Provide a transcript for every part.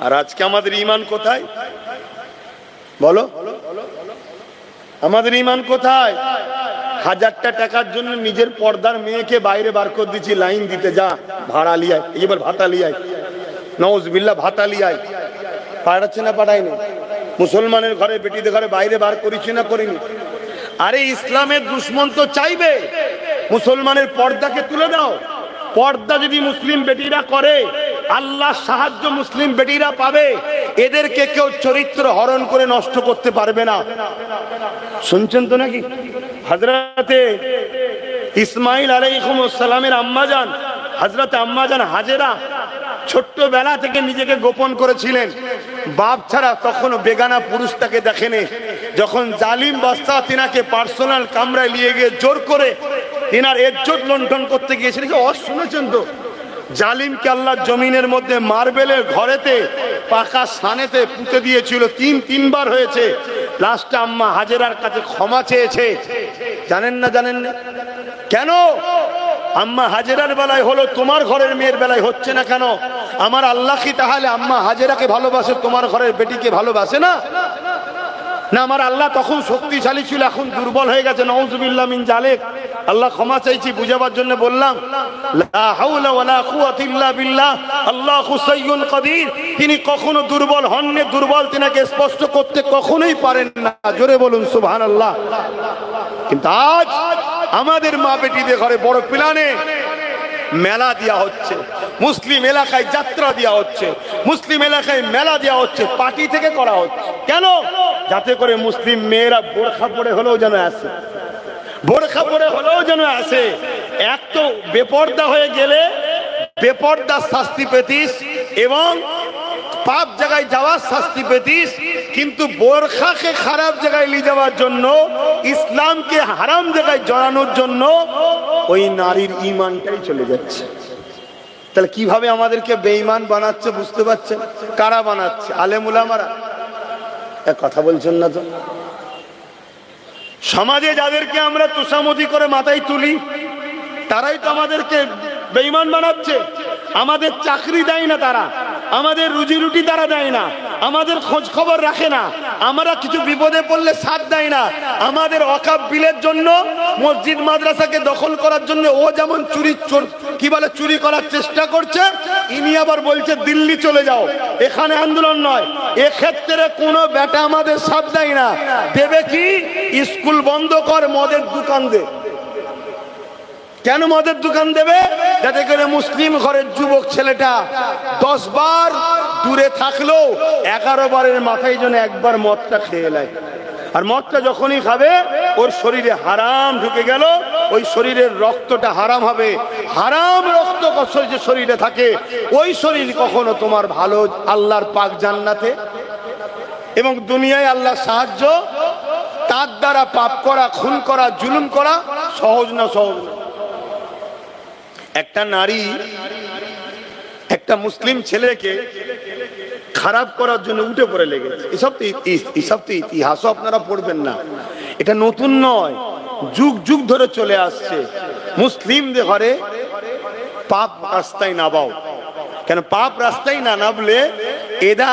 আর আজকে আমাদের ঈমান কোথায় বলো? আমাদের ঈমান কোথায়? 1000টা টাকার জন্য নিজের পর্দার মেয়েকে বাইরে বার করে দিচ্ছি, লাইন দিতে যা, ভাড়া লিয়ায়, এবার ভাতা লিয়ায়, নাউজুবিল্লাহ ভাতা লিয়ায়। পাঠাচ্ছে না পাঠায়নি? মুসলমানের ঘরে বেটিদের ঘরে বাইরে বার করেছি না করিনি? আরে ইসলামের দুশ্মন তো চাইবে মুসলমানের পর্দাকে তুলে দাও। পর্দা যদি মুসলিম বেটিরা করে, আল্লাহ সাহায্য মুসলিম বেটিরা পাবে। এদেরকে কেউ চরিত্র হরণ করে নষ্ট করতে পারবে না। শুনছেন তো নাকি? হযরতে ইসমাইল আলাইহিস সালামের আম্মাজান হযরতে আম্মাজান হাজেরা ছোট্টবেলা থেকে নিজেকে গোপন করেছিলেন। বাপ ছাড়া কখনো বেগানা পুরুষ তাকে দেখেনি। যখন জালিম বাদশা তিনাকে পার্সোনাল কামরায় নিয়ে গিয়ে জোর করে তিনার ইজ্জত লুণ্ঠন করতে গিয়েছিলেন, শুনেছেন তো? জালিমকে আল্লাহ জমিনের মধ্যে মার্বেলের ঘরেতে পাকা সানেতে পুঁতে দিয়েছিল, তিনবার হয়েছে। লাস্টে আম্মা হাজেরার কাছে ক্ষমা চেয়েছে। জানেন না? জানেন না কেন? আম্মা হাজেরার বেলায় হলো, তোমার ঘরের মেয়ের বেলায় হচ্ছে না কেন? আমার আল্লাহ কি তাহলে আম্মা হাজেরাকে ভালোবাসে, তোমার ঘরের বেটিকে ভালোবাসে না? না, আমার আল্লাহ তখন শক্তিশালী ছিল, এখন দুর্বল হয়ে গেছে। নাউজুবিল্লাহ মিন জালিক। আল্লাহ ক্ষমা চাইছি, বুঝাবার জন্য বললাম। লা হাওলা ওয়ালা কুওয়াতা ইল্লা বিল্লাহ, আল্লাহু সাইয়্যুন কাদির। তিনি কখনো দুর্বল হননি, দুর্বল তিনাকে স্পষ্ট করতে কখনোই পারেন না। জোরে বলুন সুবহানাল্লাহ। কিন্তু আজ আমাদের মা বেটিদের ঘরে বড় প্ল্যানে মেলা দেওয়া হচ্ছে, মুসলিম এলাকায় যাত্রা দেওয়া হচ্ছে, মুসলিম এলাকায় মেলা দেওয়া হচ্ছে, পার্টি থেকে করা হচ্ছে। কেন? যাতে করে মুসলিম মেয়েরা বোরখা পরে হলেও যেন আসে, বোরখা পরে হলেও যেন আসে। এক তো বেপর্দা হয়ে গেলে বেপর্দার শাস্তি পেতিস এবং পাপ জায়গায় যাওয়ার শাস্তি পেতিস, কিন্তু বোরখাকে খারাপ জায়গায় নিয়ে যাওয়ার জন্য, ইসলামকে হারাম জায়গায় জড়ানোর জন্য ওই নারীর ঈমানটাই চলে যাচ্ছে। তাহলে কিভাবে আমাদেরকে বেঈমান বানাচ্ছে বুঝতে পারছেন? কারা বানাচ্ছে? আলেম উলামারা। কথা বলছেন না তো? সমাজে যাদেরকে আমরা তোষামতি করে মাথায় তুলি, তারাই তো আমাদেরকে বেঈমান বানাচ্ছে। আমাদের চাকরি দেয় না তারা, আমাদের রুজি রুটি তারা দেয় না, আমাদের খোঁজ খবর রাখে না, আমরা কিছু বিপদে পড়লে সাথ দেয় না। আমাদের ওয়াকফ বিলের জন্য, মসজিদ মাদ্রাসাকে দখল করার জন্য ও যেমন চুরি করার চেষ্টা করছে, ইনি আবার বলছে দিল্লি চলে যাও, এখানে আন্দোলন নয়। এক্ষেত্রে কোনো বেটা আমাদের সাথ দেয় না। দেবে কি? স্কুল বন্ধ কর, মদের দোকান দে। কেন মদের দোকান দেবে? যাতে করে মুসলিম ঘরের যুবক ছেলেটা 10 বার দূরে থাকলেও 11 বারের মাথায় যেন একবার মদটা খেয়ে নেয়। আর মদটা যখনই খাবে ওর শরীরে হারাম ঢুকে গেল, ওই শরীরের রক্তটা হারাম হবে। হারাম রক্ত যে শরীরে থাকে, ওই শরীর কখনো তোমার ভালো আল্লাহর পাক জান্নাতে এবং দুনিয়ায় আল্লাহ সাহায্য, তার দ্বারা পাপ করা, খুন করা, জুলুম করা সহজ না, সহজ না। একটা নারী একটা মুসলিম ছেলেকে খারাপ করার জন্য উঠে পড়ে লেগেছে। এসব তো ইতিহাসও আপনারা পড়বেন না, এটা নতুন নয়, যুগ যুগ ধরে চলে আসছে। মুসলিমদের ঘরে পাপ রাস্তায় নামাও। কেন? পাপ রাস্তায় না নামলে এরা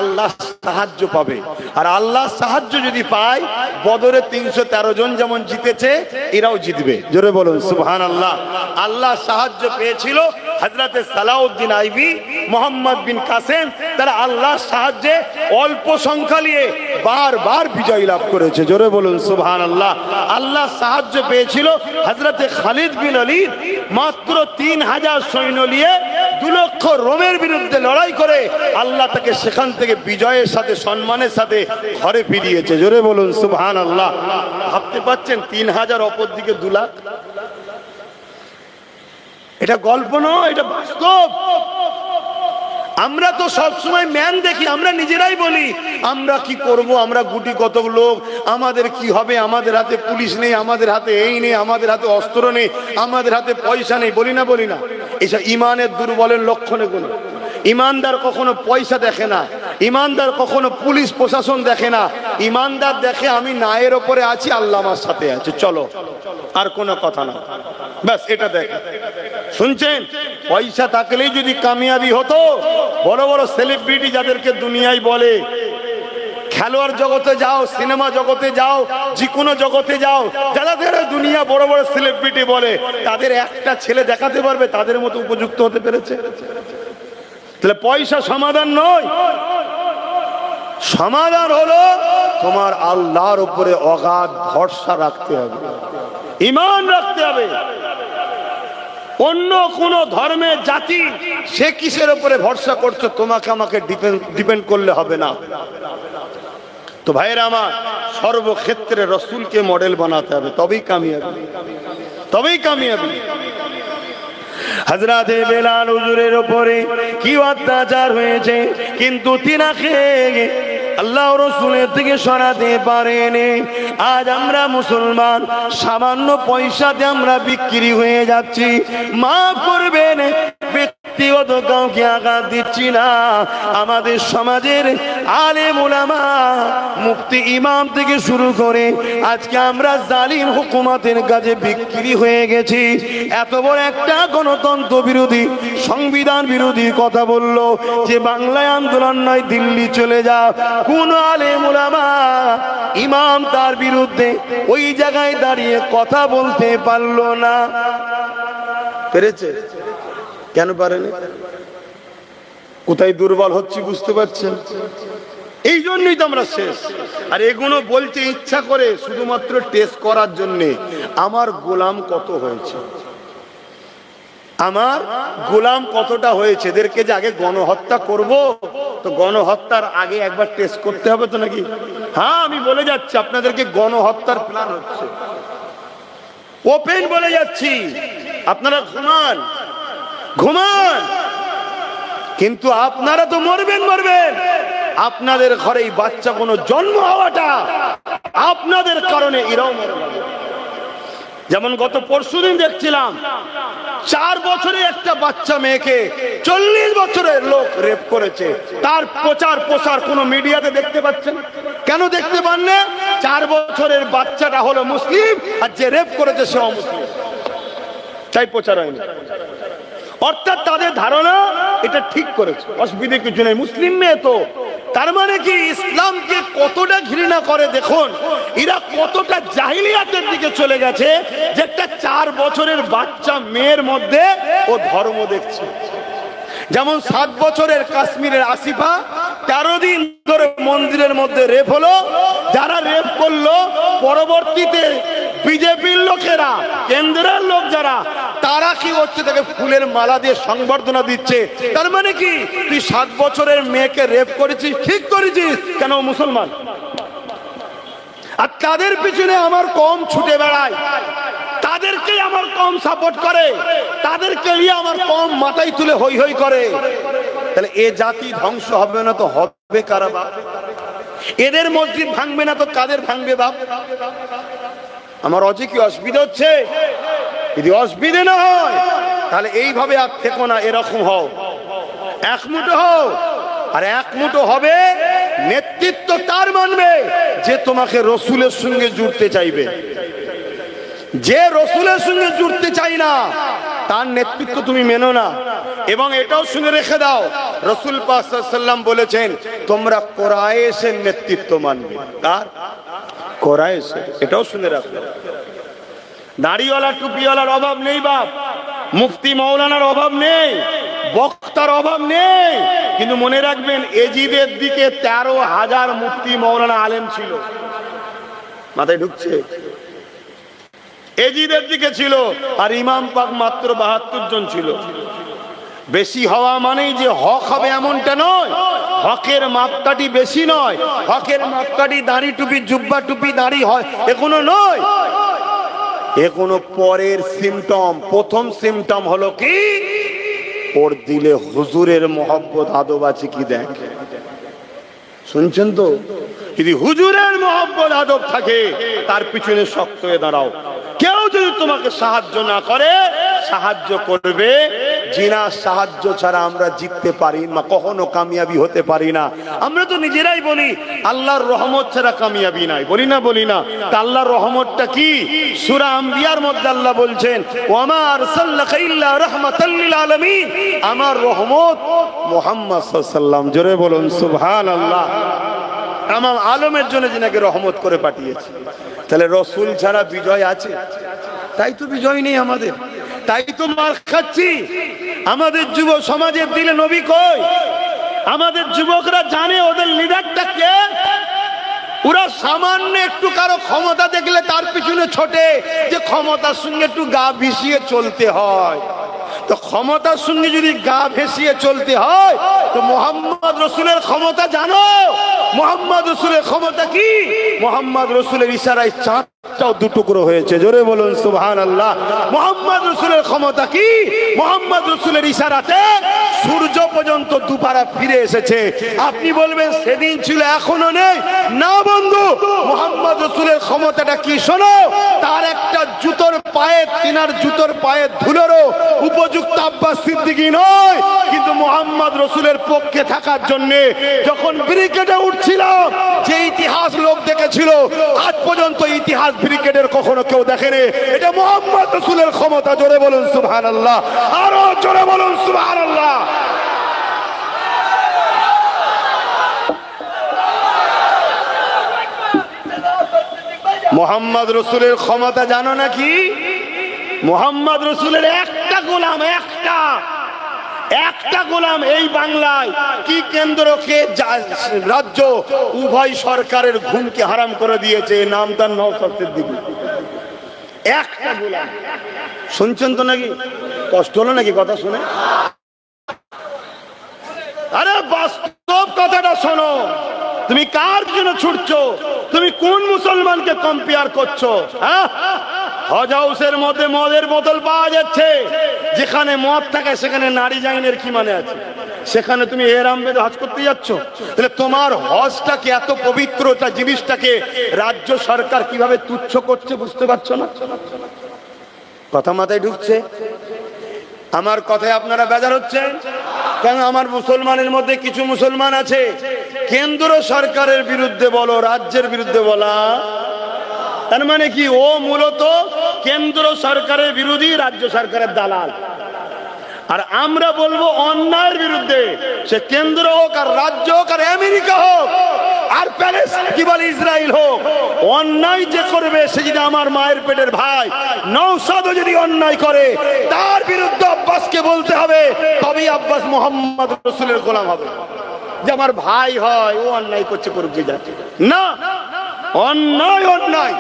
আল্লাহ সাহায্য পাবে। আর আল্লাহ সাহায্য যদি পায়, বদরে 313 জন যেমন জিতেছে, এরাও জিতবে। জোরে বলুন সুবহানাল্লাহ। আল্লাহ সাহায্য পেয়েছিল হযরতে সালাউদ্দিন আইবি, মোহাম্মদ বিন কাসেম, তারা আল্লাহ সাহায্যে অল্প সংখ্যা নিয়ে বারবার বিজয় লাভ করেছে। জোরে বলুন সুবহানাল্লাহ। আল্লাহ সাহায্য পেয়েছিল হযরতে খালিদ বিন ওলীদ, মাত্র 3000 সৈন্য নিয়ে 2 লক্ষ রোমের বিরুদ্ধে লড়াই করে আল্লাহ তাকে সেখান থেকে বিজয়ের সাথে, সম্মানের সাথে ঘরে ফিরিয়েছে। জোরে বলুন সুবহানাল্লাহ। ভাবতে পারছেন 3000 অপর দিকে 2 লাখ? এটা গল্প নয়, এটা বাস্তব। আমরা তো সবসময় ম্যান দেখি, আমরা নিজেরাই বলি আমরা কি করব, আমরা গুটি কত লোক, আমাদের কি হবে, আমাদের হাতে পুলিশ নেই, আমাদের হাতে এই নেই, আমাদের হাতে অস্ত্র নেই, আমাদের হাতে পয়সা নেই, বলি না বলি না? এসব ইমানের দুর্বলের লক্ষণে কোনো। ইমানদার কখনো পয়সা দেখে না, ইমানদার কখনো পুলিশ প্রশাসন দেখে না। ইমানদার দেখে আমি নায়ের ওপরে আছি, আল্লাহ আমার সাথে আছে, চলো, আর কোনো কথা না, ব্যাস এটা দেখে। শুনছেন? পয়সা থাকলেই যদি কামিয়াবি হতো, বড় বড় সেলিব্রিটি যাদেরকে দুনিয়ায় বলে, খেলোয়াড় জগতে যাও, সিনেমা জগতে যাও, যে কোনো জগতে যাও, যাদের দুনিয়া বড় বড় সেলিব্রিটি বলে, তাদের একটা ছেলে দেখাতে পারবে তাদের মতো উপযুক্ত হতে পেরেছে? তাহলে পয়সা সমাধান নয়, সমাধান হলো তোমার আল্লাহর উপরে অগাধ ভরসা রাখতে হবে, ঈমান রাখতে হবে। অন্য কোন ধর্মের জাতি সে কিসের উপরে ভরসা করছো, তোমাকে আমাকে ডিপেন্ড করলে হবে না। তো ভাইরা আমার, সর্বক্ষেত্রে রসুলকে মডেল বানাতে হবে, তবেই কামিয়াবি, তবেই কামিয়াবি। হযরতে বেলাল হুজুরের উপরে কি অত্যাচার হয়েছে, কিন্তু তিনাকে আল্লাহ রসুলের থেকে সরাতে পারেনি। আজ আমরা মুসলমান, সামান্য পয়সাতে আমরা বিক্রি হয়ে যাচ্ছি। মাফ করবেন, ব্যক্তিগত কাউকে আঘাত দিচ্ছি না, আমাদের সমাজের আলেম উলামা, মুফতি, ইমাম থেকে শুরু করে আজকে আমরা জালিম হুকুমতের কাছে বিক্রি হয়ে গেছি। এত বড় একটা গণতন্ত্র বিরোধী, সংবিধান বিরোধী কথা বললো যে বাংলায় আন্দোলন নয়, দিল্লি চলে যাও। কোন আলেম উলামা, ইমাম তার বিরুদ্ধে ওই জায়গায় দাঁড়িয়ে কথা বলতে পারলো না। পেরেছে? কেন পারেনি? কোথায় দুর্বল হচ্ছে বুঝতে পারছেন? এই জন্যই তো আমরা শেষ। আর এগুলো বলতে ইচ্ছা করে শুধুমাত্র টেস্ট করার জন্য, আমার গোলাম কত হয়েছে, আমার গোলাম কতটা হয়েছে। এদেরকে যে আগে গণহত্যা করব, তো গণহত্যার আগে একবার টেস্ট করতে হবে তো নাকি? হ্যাঁ, আমি বলে যাচ্ছি আপনাদেরকে, গণহত্যার প্ল্যান হচ্ছে, ওপেন বলে যাচ্ছি। আপনারা ঘুমান, ঘুমান, কিন্তু আপনারা তো মরবেন, মরবেন। আপনাদের ঘরে এই বাচ্চা কোনো জন্ম হওয়াটা আপনাদের কারণে এরাও মরবে। যেমন গত পরশুদিন দেখছিলাম 4 বছরে একটা বাচ্চা মেয়েকে 40 বছরের লোক রেপ করেছে। তার প্রচার প্রসার কোনো মিডিয়াতে দেখতে পাচ্ছেন? কেন দেখতে পান না? 4 বছরের বাচ্চাটা হলো মুসলিম, আর যে রেপ করেছে সে অমুসলিম, তাই প্রচার হয়নি। অর্থাৎ তাদের ধারণা এটা ঠিক করেছে, অসুবিধে কিছু নেই, মুসলিম মেয়ে তো। তার মানে কি ইসলামকে কতটা ঘৃণা করে দেখুন, এরা কতটা জাহিলিয়াতের দিকে চলে গেছে, যে একটা 4 বছরের বাচ্চা মেয়ের মধ্যে ও ধর্ম দেখছে। যেমন 7 বছরের কাশ্মীরের আসিফা 13 দিন ধরে মন্দিরের মধ্যে রেপ হলো। যারা রেপ করলো, পরবর্তীতে বিজেপির লোকেরা, কেন্দ্রের লোক যারা, তারা কি হচ্ছে, তাকে ফুলের মালা দিয়ে সংবর্ধনা দিচ্ছে। তার মানে কি, তুই 7 বছরের মেয়েকে রেপ করেছিস, ঠিক করেছিস, কেন মুসলমান? আর তাদের পিছনে আমার কম ছুটে বেড়ায়, তাদেরকে আমার কম সাপোর্ট করে, তাদেরকে নিয়ে আমার কম মাথায় তুলে হই হই করে। তাহলে এ জাতি ধ্বংস হবে না তো হবে কারা বাপ? এদের মসজিদ ভাঙবে না তো কাদের ভাঙবে বাপ? আমার অজে কি অসুবিধা হচ্ছে? যদি অসুবিধে না হয় তাহলে এইভাবে আর থেকো না, এরকম হও, এক মুঠো হও। আর এক মুঠো হবে, নেতৃত্ব তার মানবে যে তোমাকে রসুলের সঙ্গে জুড়তে চাইবে। যে রসুলের সঙ্গে জুড়তে চাই না, তার নেতৃত্ব তুমি মেনো না। এবং এটাও শুনে রেখে দাও, রসুল পাক সাল্লাল্লাহু আলাইহি ওয়াসাল্লাম বলেছেন, তোমরা কুরাইশের নেতৃত্ব মানবে। কার? কুরাইশের। এটাও শুনে রাখো। দাড়িওয়ালা টুপিওয়ালার অভাব নেই বাপ, মুফতি মৌলানার অভাব নেই, বক্তার অভাব নেই, কিন্তু মনে রাখবেন এজিদের দিকে 13,000 মুফতি মৌলানা আলেম ছিল। মাথায় ঢুকছে? এজিদের দিকে ছিল, আর ইমাম পাক মাত্র 72 জন ছিল। বেশি হওয়া মানেই যে হক হবে এমনটা নয়, হকের মাপকাঠি বেশি নয়, হকের মাপকাঠি দাড়ি টুপি, জুব্বা টুপি, দাড়ি হয় এগুলো নয়, এগুলো পরের সিমটম। প্রথম সিমটম হলো কি, ওর দিলে হুজুরের মহব্বত আদব আছে কি দেখ। শুনছেন তো? যদি হুজুরের মহব্বত আদব থাকে, তার পিছনে শক্ত হয়ে দাঁড়াও। কেউ যদি তোমাকে সাহায্য না করে, সাহায্য করবে জিনার সাহায্য ছাড়া আমরা জিততে পারি না, কখনো কামিয়াবি হতে পারি না। আমরা তো নিজেরাই বলি আল্লাহর রহমত ছাড়া কামিয়াবি নাই, বলি না বলি না? তা আল্লাহর রহমতটা কি? সূরা আম্বিয়ার মধ্যে আল্লাহ বলছেন ওয়ামা আরসালনাকা ইল্লা রাহমাতাল লিল আলামিন, আমার রহমত মুহাম্মদ সাল্লাল্লাহু আলাইহি ওয়াসাল্লাম, জোরে বলুন সুবহানাল্লাহ, তামাম আলমের জন্য যিনাকে রহমত করে পাঠিয়েছে। তাহলে রসুল ছাড়া বিজয় আছে? তাই তো বিজয় নেই আমাদের, তাই তো মার খাচ্ছি। আমাদের যুব সমাজের দিলে নবী কই? আমাদের যুবকরা জানে ওদের লিডারটা কে? ওরা সামান্য একটু কারো ক্ষমতা দেখলে তার পিছনে ছোটে, যে ক্ষমতার সঙ্গে একটু গা ভিসিয়ে চলতে হয়। তো ক্ষমতার সঙ্গে যদি গা ভেসিয়ে চলতে হয় তো মোহাম্মদ রসুলের ক্ষমতা জানো? মোহাম্মদ রসুলের ক্ষমতা কি? মোহাম্মদ রসুলের ইশারায় চাঁদটাও দুটুকরো হয়েছে, জোরে বলুন সুবহানাল্লাহ। মোহাম্মদ রসুলের ক্ষমতা কি? মোহাম্মদ রসুলের ইশারাতে সূর্য পর্যন্ত দুপারা ফিরে এসেছে। আপনি বলবেন সেদিন ছিল এখনো নেই, না বন্ধু, মোহাম্মদ রসুলের ক্ষমতাটা কি শোনো। তার একটা জুতোর পায়ে, তিনার জুতোর পায়ের ধুলোরও উপযুক্ত আব্বাস সিদ্দিকী নয়, কিন্তু মোহাম্মদ রসুলের পক্ষে থাকার জন্য যখন ব্রিগেডে উঠছিলাম, যে ইতিহাস লোক দেখেছিল, আজ পর্যন্ত ইতিহাস ব্রিগেডের কখনো কেউ দেখেনি। এটা মোহাম্মদ রসুলের ক্ষমতা, জোরে বলুন সুবহানাল্লাহ, আরো জোরে বলুন সুবহানাল্লাহ। মোহাম্মদ রসুলের ক্ষমতা জানো নাকি? মোহাম্মদ রসুলের একটা গোলাম, একটা গোলাম এই বাংলায় কি কেন্দ্রকে রাজ্য উভয় সরকারের ঘুমকে হারাম করে দিয়েছে, নাম তার নওশাদ সিদ্দিকী। একটা গোলাম। শুনছেন তো নাকি? কষ্ট হলো নাকি কথা শুনে? আরে বাস্তব কথাটা শোনো। তুমি কার জন্য ছুটছো? তুমি কোন মুসলমানকে কম্পেয়ার করছো? হ্যাঁ, হজ হাউসের মধ্যে মদের বোতল পাওয়া যাচ্ছে, যেখানে মদ থাকে সেখানে নারী জাইনের কি মানে আছে? সেখানে তুমি এহরাম বেঁধে হজ করতে যাচ্ছ? তাহলে তোমার হজটাকে, এত পবিত্রতা জিনিসটাকে রাজ্য সরকার কিভাবে তুচ্ছ করছে বুঝতে পারছো না? কথা মাথায় ঢুকছে? আমার কথায় আপনারা বেজার হচ্ছেন কেন? আমার মুসলমানের মধ্যে কিছু মুসলমান আছে কেন্দ্র সরকারের বিরুদ্ধে বলো, রাজ্যের বিরুদ্ধে বলা, তার মানে কি ও মূলত কেন্দ্র সরকারের বিরোধী, রাজ্য সরকারের দালাল। আর আমরা বলবো অন্যায়ের বিরুদ্ধে, সে কেন্দ্র হোক আর রাজ্য হোক আর আমেরিকা হোক আর প্যালেস্টাইন কি বলে ইসরায়েল হোক, অন্যায় যে করবে সে যদি আমার মায়ের পেটের ভাই নওশাদও যদি অন্যায় করে, তার বিরুদ্ধে আব্বাসকে বলতে হবে, তবেই আব্বাস মোহাম্মদ রসুলের গোলাম হবে। যে আমার ভাই হয়, ও অন্যায় করছে, করুক যে যাচ্ছে না, অন্যায় অন্যায়।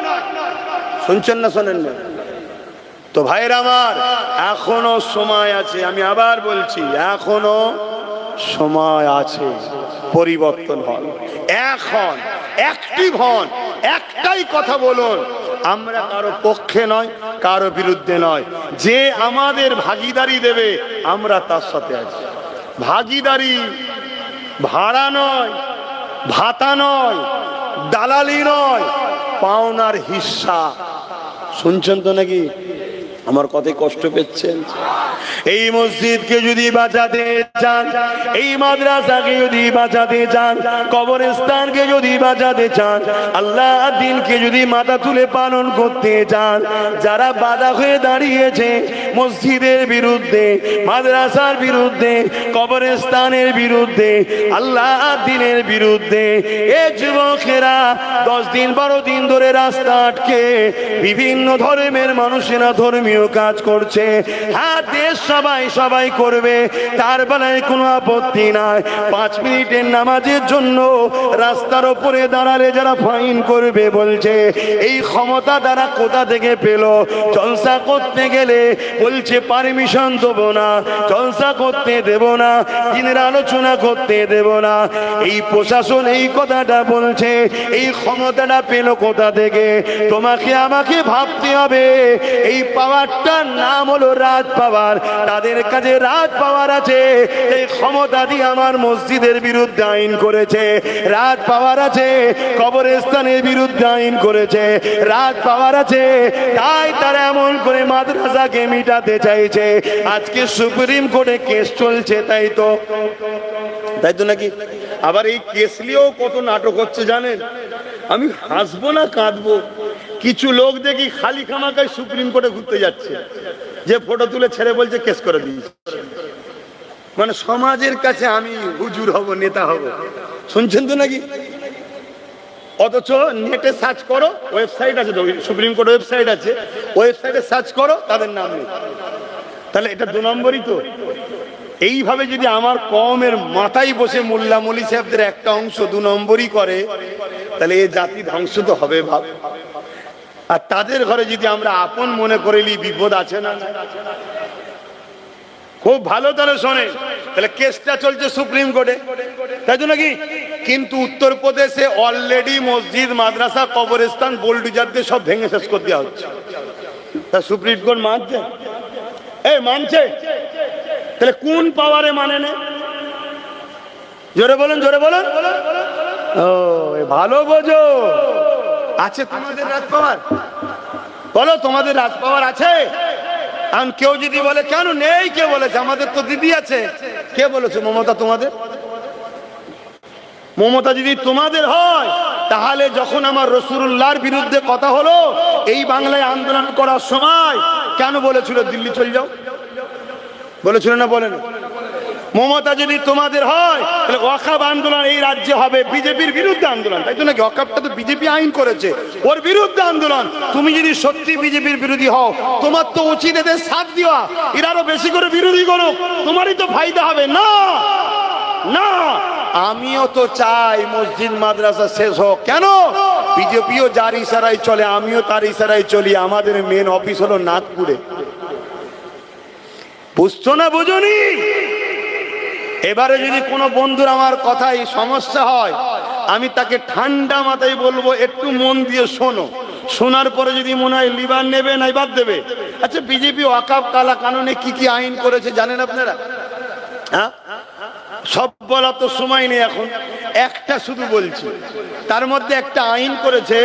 শুনছেন না শোনেন না? তো ভাইরা আমার, এখনো সময় আছে, আমি আবার বলছি এখনো সময় আছে, পরিবর্তন হন, এখন অ্যাক্টিভ হন, একটাই কথা বলুন, আমরা কারো পক্ষে নয়, কারো বিরুদ্ধে নয়, যে আমাদের ভাগিদারি দেবে আমরা তার সাথে আছি। ভাগিদারি ভাড়া নয়, ভাতা নয়, দালালি নয়, পাওনার হিস্সা। শুনছেন তো নাকি? আমার কথায় কষ্ট পেয়েছেন? এই মসজিদকে যদি বাঁচাতে চান, এই মাদ্রাসাকে যদি বাঁচাতে চান, কবরস্থানকে যদি বাঁচাতে চান, আল্লাহ দ্বীনকে যদি মাথা তুলে পালন করতে চান, যারা বাধা হয়ে দাঁড়িয়েছে মসজিদের বিরুদ্ধে, মাদ্রাসার বিরুদ্ধে, কবরস্থানের বিরুদ্ধে, আল্লাহ দ্বীনের বিরুদ্ধে, এ যুবকেরা 10 দিন 12 দিন ধরে রাস্তা আটকে বিভিন্ন ধর্মের মানুষেরা ধর্মীয় কাজ করছে। হ্যাঁ, দেশ সবাই করবে, তার বেলায় কোনো আপত্তি নাই। 5 মিনিটের নামাজের জন্য রাস্তার উপরে দাঁড়ালে যারা ফাইন করবে বলছে, এই ক্ষমতা তারা কোথা থেকে পেল? জলসা করতে গেলে বলছে পারমিশন দেবো না, জলসা করতে দেব না, দিনের আলোচনা করতে দেব না। এই প্রশাসন এই কথাটা বলছে, এই ক্ষমতাটা পেল কোথা থেকে? তোমাকে আমাকে ভাবতে হবে, এই পাওয়ারটার নাম হলো রাজ পাওয়ার, তাদের কাছে রাজ পাওয়ার আছে, এই ক্ষমতা দিয়ে আমার মসজিদের বিরুদ্ধে আইন করেছে, রাজ পাওয়ার আছে কবরস্থানের বিরুদ্ধে আইন করেছে, রাজ পাওয়ার আছে, তাই তারা এমন করে মাদ্রাসাকে মিটাতে চাইছে। আজকে সুপ্রিম কোর্টে কেস চলছে, তাই তো নাকি? আবার এই কেস নিয়েও কত নাটক হচ্ছে জানেন? আমি হাসবো না কাঁদবো? কিছু লোক দেখি খালি খামাকায় সুপ্রিম কোর্টে ঘুরতে যাচ্ছে, যে ফটো তুলে ছেড়ে বলছে কেস করে দিয়েছে, মানে সমাজের কাছে আমি হুজুর হব, নেতা হব। শুনছেন তো নাকি? অথচ নেটে সার্চ করো, ওয়েবসাইট আছে তো, সুপ্রিম কোর্ট ওয়েবসাইট আছে, ওয়েবসাইটে সার্চ করো, তাদের নাম নেই। তাহলে এটা 2 নম্বরই তো। এইভাবে যদি আমার কওমের মাথায় বসে মোল্লা মলি সাহেবদের একটা অংশ 2 নম্বরই করে, তাহলে এই জাতি ধ্বংস তো হবে ভাব। আর তাদের ঘরে যদি আমরা আপন মনে করেলি বিপদ আছে না? খুব ভালো তাহলে শোনে, তাহলে কেসটা চলছে সুপ্রিম কোর্টে, তাই তো নাকি? কিন্তু উত্তরপ্রদেশে অলরেডি মসজিদ, মাদ্রাসা, কবরস্থান বোল্ডুজার দিয়ে সব ভেঙে শেষ করে দেওয়া হচ্ছে। তা সুপ্রিম কোর্ট মানছে? মানছে? তাহলে কোন পাওয়ারে মানে না? জোরে বলুন, জোরে বলুন। ও ভালো বোঝো, আছে তোমাদের রাজ পাওয়ার? বলো, তোমাদের রাজ পাওয়ার আছে? আর কেউ যদি বলে কেন নেই, কে বলেছে? আমাদের তো দিদি আছে। কে বলেছে মমতা তোমাদের? মমতা যদি তোমাদের হয়, তাহলে যখন আমার রাসূলুল্লাহর বিরুদ্ধে কথা হলো এই বাংলায় আন্দোলন করার সময়, কেন বলেছিল দিল্লি চলে যাও? বলেছিল না? বলেন। মমতা যদি তোমাদের হয়, তাহলে ওয়াকফ আন্দোলন এই রাজ্যে হবে বিজেপির বিরুদ্ধে আন্দোলন, তাই তো নাকি? ওয়াকফটা তো বিজেপি আইন করেছে, ওর বিরুদ্ধে আন্দোলন। তুমি যদি সত্যি বিজেপির বিরোধী হও, তোমার তো উচিত এদের সাথ দেওয়া, এরা আরো বেশি করে বিরোধী করো, তোমারই তো ফায়দা হবে। না না, আমিও তো চাই মসজিদ মাদ্রাসা শেষ হোক। কেন? বিজেপিও যার ইশারায় চলে, আমিও তার ইশারায় চলি। আমাদের মেন অফিস হলো নাগপুরে। বুঝছো না? বুঝুনি? এবারে যদি কোনো বন্ধুর আমার কথায় সমস্যা হয়, আমি তাকে ঠান্ডা মাথায় বলবো একটু মন দিয়ে শোনো। শোনার পরে যদি মনে হয় লিবার নেবে, নাই বাদ দেবে। আচ্ছা, বিজেপি ওয়াকফ কালা কানুনে কি কি আইন করেছে জানেন আপনারা? হ্যাঁ, সব বলা তো সময় নেই এখন, একটা শুধু বলছি। তার মধ্যে একটা আইন করেছে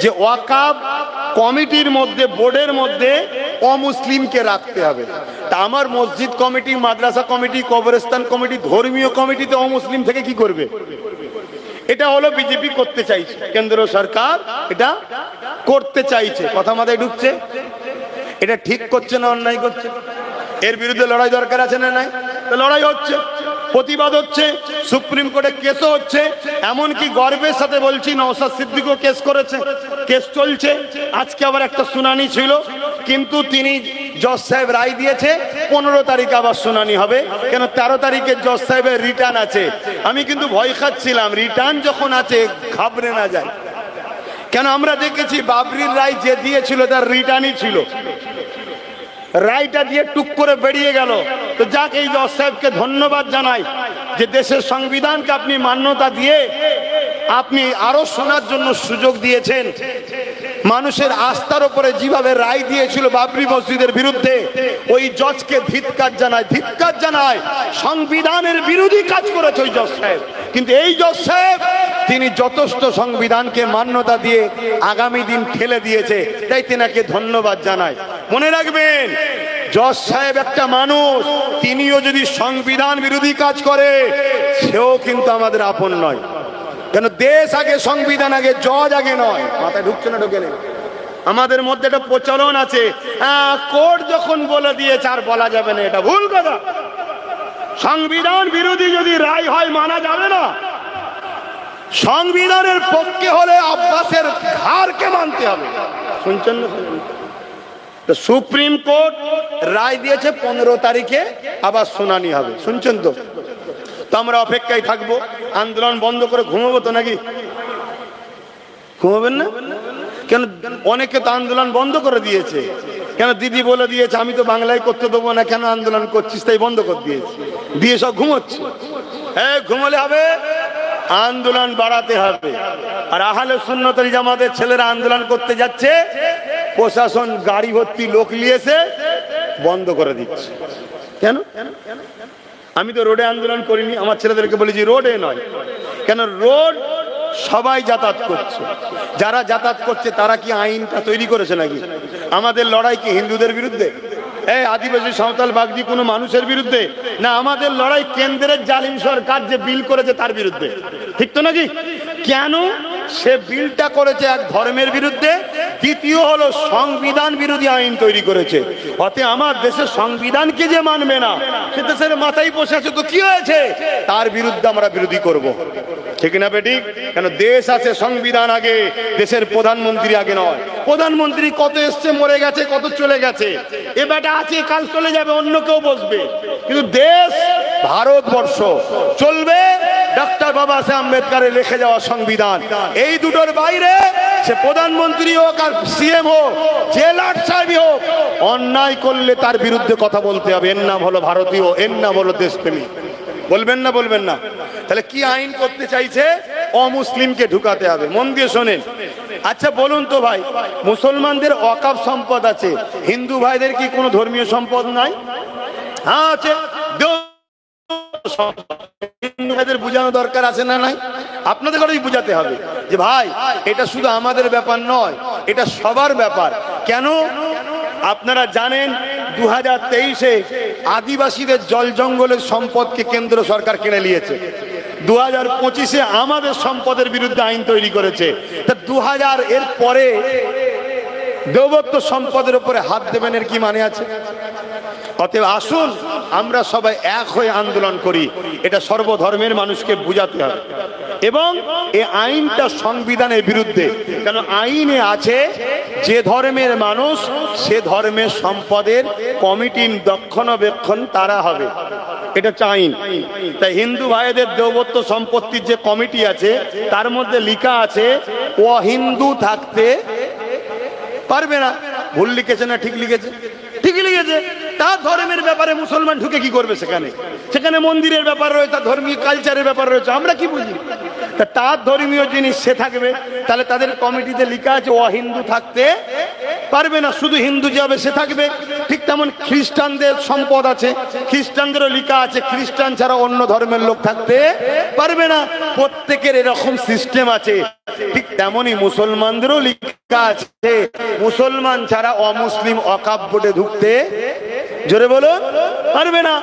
যে ওয়াকফ কমিটির মধ্যে, বোর্ডের মধ্যে অমুসলিমকে রাখতে হবে। তা আমার মসজিদ কমিটি, মাদ্রাসা কমিটি, কবরস্থান কমিটি, ধর্মীয় কমিটিতে অমুসলিম থেকে কি করবে? এটা হলো বিজেপি করতে চাইছে, কেন্দ্র সরকার এটা করতে চাইছে। কথা মাথায় ঢুকছে? এটা ঠিক করছে না অন্যায় করছে? এর বিরুদ্ধে লড়াই দরকার আছে না নাই? লড়াই হচ্ছে, প্রতিবাদ হচ্ছে, সুপ্রিম কোর্টে কেসও হচ্ছে। এমনকি গর্বের সাথে বলছি, নওশাদ সিদ্দিকও কেস করেছে, কেস চলছে। আজকে আবার একটা শুনানি ছিল, কিন্তু তিনি জজ সাহেব রায় দিয়েছে 15 তারিখে আবার শুনানি হবে। কেন? 13 তারিখে জজ সাহেবের রিটার্ন আছে। আমি কিন্তু ভয় খাচ্ছিলাম, রিটার্ন যখন আছে ঘাবড়ে না যায়। কেন? আমরা দেখেছি বাবরির রায় যে দিয়েছিল তার রিটার্নই ছিল, রায়টা দিয়ে টুক করে বেরিয়ে গেল। তো যাক, এই জজ সাহেবকে ধন্যবাদ জানাই যে দেশের সংবিধানকে আপনি মান্যতা দিয়ে আপনি আরো শোনার জন্য সুযোগ দিয়েছেন। মানুষের আস্থার উপরে যেভাবে রায় দিয়েছিল বাবরি মসজিদের বিরুদ্ধে, ওই জজকে ধিক্কার জানায়, ধিক্কার জানায়। সংবিধানের বিরোধী কাজ করেছে ওই জজ সাহেব, কিন্তু এই জজ সাহেব তিনি যথেষ্ট সংবিধানকে মান্যতা দিয়ে আগামী দিন ঠেলে দিয়েছে, তাই তেনাকে ধন্যবাদ জানাই। মনে রাখবেন, জজ সাহেব একটা মানুষ, তিনিও যদি সংবিধান বিরোধী কাজ করে, সেও কিন্তু আমাদের আপন নয়। কেন? দেশ আগে, সংবিধান আগে, জজ আগে নয়। মাথায় ঢুকছে না? ঢোকে নেই? আমাদের মধ্যে একটা প্রচলন আছে, কোর্ট যখন বলে দিয়েছে আর বলা যাবে না, এটা ভুল কথা। সংবিধান বিরোধী যদি রায় হয় মানা যাবে না। সংবিধানের পক্ষে হলে আব্বাসের ঘাড়কে মানতে হবে। শুনছেন না? তো সুপ্রিম কোর্ট রায় দিয়েছে 15 তারিখে আবার শুনানি হবে। শুনছেন তো? তো আমরা অপেক্ষায় থাকবো। আন্দোলন বন্ধ করে ঘুমাবো তো নাকি? ঘুমাবেন না কেন? অনেকে তো আন্দোলন বন্ধ করে দিয়েছে। কেন? দিদি বলে দিয়েছে আমি তো বাংলায় করতে দেবো না, কেন আন্দোলন করছিস, তাই বন্ধ করে দিয়েছে, দিয়ে সব ঘুমোচ্ছে। হ্যাঁ, ঘুমলে হবে, আন্দোলন বাড়াতে হবে। আর আহলে সুন্নাত ওয়াল জামাতের ছেলেরা আন্দোলন করতে যাচ্ছে, প্রশাসন গাড়ি ভর্তি লোক নিয়েছে, বন্ধ করে দিচ্ছে। কেন? আমি তো রোডে আন্দোলন করিনি, আমার ছেলেদেরকে বলেছি রোডে নয়। কেন? রোড সবাই যাতায়াত করছে, যারা যাতায়াত করছে তারা কি আইনটা তৈরি করেছে নাকি? আমাদের লড়াই কি হিন্দুদের বিরুদ্ধে, এই আদিবাসী সাঁওতাল বাগদি কোনো মানুষের বিরুদ্ধে না? আমাদের লড়াই কেন্দ্রের জালিম সরকার যে বিল করেছে তার বিরুদ্ধে, ঠিক তো নাকি? কেন? সে বিলটা করেছে এক ধর্মের বিরুদ্ধে, দ্বিতীয় হলো সংবিধান বিরোধী আইন তৈরি করেছে। অতএব আমার দেশের সংবিধানকে যে মানবে না, সে দেশের মাথায় বসে আছে, তো কি হয়েছে? তার বিরুদ্ধে আমরা বিরোধী করব, ঠিক না বেটি? কেন? দেশ আছে, সংবিধান আগে, দেশের প্রধানমন্ত্রী আগে নয়। প্রধানমন্ত্রী কত এসছে, মরে গেছে, কত চলে গেছে, এ বেটা আছে, কাল চলে যাবে, অন্য কেউ বসবে, কিন্তু দেশ ভারতবর্ষ চলবে ডক্টর বাবা সাহেব আম্বেদকরের লিখে যাওয়া সংবিধান। এই দুটোর বাইরে সে প্রধানমন্ত্রী হোক আর সিএম হোক, জেলার সাহেবই হোক, অন্যায় করলে তার বিরুদ্ধে কথা বলতে হবে। এর নাম হলো ভারতীয়, এর নাম হলো দেশপ্রেমী। বলবেন না? বলবেন না? তাহলে কি আইন করতে চাইছে? অমুসলিমকে ঢুকাতে হবে। মন দিয়ে শোনেন। আচ্ছা বলুন তো ভাই, মুসলমানদের ওয়াকফ সম্পদ আছে, হিন্দু ভাইদের কি কোনো ধর্মীয় সম্পদ নাই? হ্যাঁ আছে। হিন্দু ভাইদের বোঝানো দরকার আছে না নাই? আপনাদের ঘরেই বোঝাতে হবে যে ভাই এটা শুধু আমাদের ব্যাপার নয়, এটা সবার ব্যাপার। কেন? আপনারা জানেন 2023-এ আদিবাসীদের জল জঙ্গলের সম্পদকে কেন্দ্র সরকার কিনে নিয়েছে। 2025-এ আমাদের সম্পদের বিরুদ্ধে আইন তৈরি করেছে। তা 2000 এর পরে দেবত্ব সম্পদের উপরে হাত দেবেন, এর কি মানে আছে? অতএব আসুন আমরা সবাই এক হয়ে আন্দোলন করি, এটা সর্বধর্মের মানুষকে বুঝাতে হবে। এবং এই আইনটা সংবিধানের বিরুদ্ধে। কেন? আইনে আছে যে ধর্মের মানুষ সে ধর্মের সম্পদের কমিটির রক্ষণাবেক্ষণ তারা হবে, এটা হচ্ছে আইন। তাই হিন্দু ভাইদের দেবত্ব সম্পত্তির যে কমিটি আছে তার মধ্যে লেখা আছে অহিন্দু থাকতে পারবে না। ভুল লিখেছে না ঠিক লিখেছে? ঠিকই লিখেছে। তার ধর্মের ব্যাপারে মুসলমান ঢুকে কি করবে? সেখানে সেখানে মন্দিরের ব্যাপার রয়েছে, তার ধর্মীয় কালচারের ব্যাপার রয়েছে, আমরা কি বুঝি? তার ধর্মীয় জিনিস সে থাকবে। তাহলে তাদের কমিটিতে লেখা আছে অহিন্দু থাকতে পারবে না, শুধু হিন্দু যাবে সে থাকবে। ঠিক তেমন খ্রিস্টানদের সম্পদ আছে, খ্রিস্টানদেরও লেখা আছে খ্রিস্টান ছাড়া অন্য ধর্মের লোক থাকতে পারবে না। প্রত্যেকের এরকম সিস্টেম আছে। ঠিক তেমনই মুসলমানদেরও লেখা আছে মুসলমান ছাড়া অমুসলিম ওয়াকফ বোর্ডে ঢুকতে, জোরে বলো, পারবে না।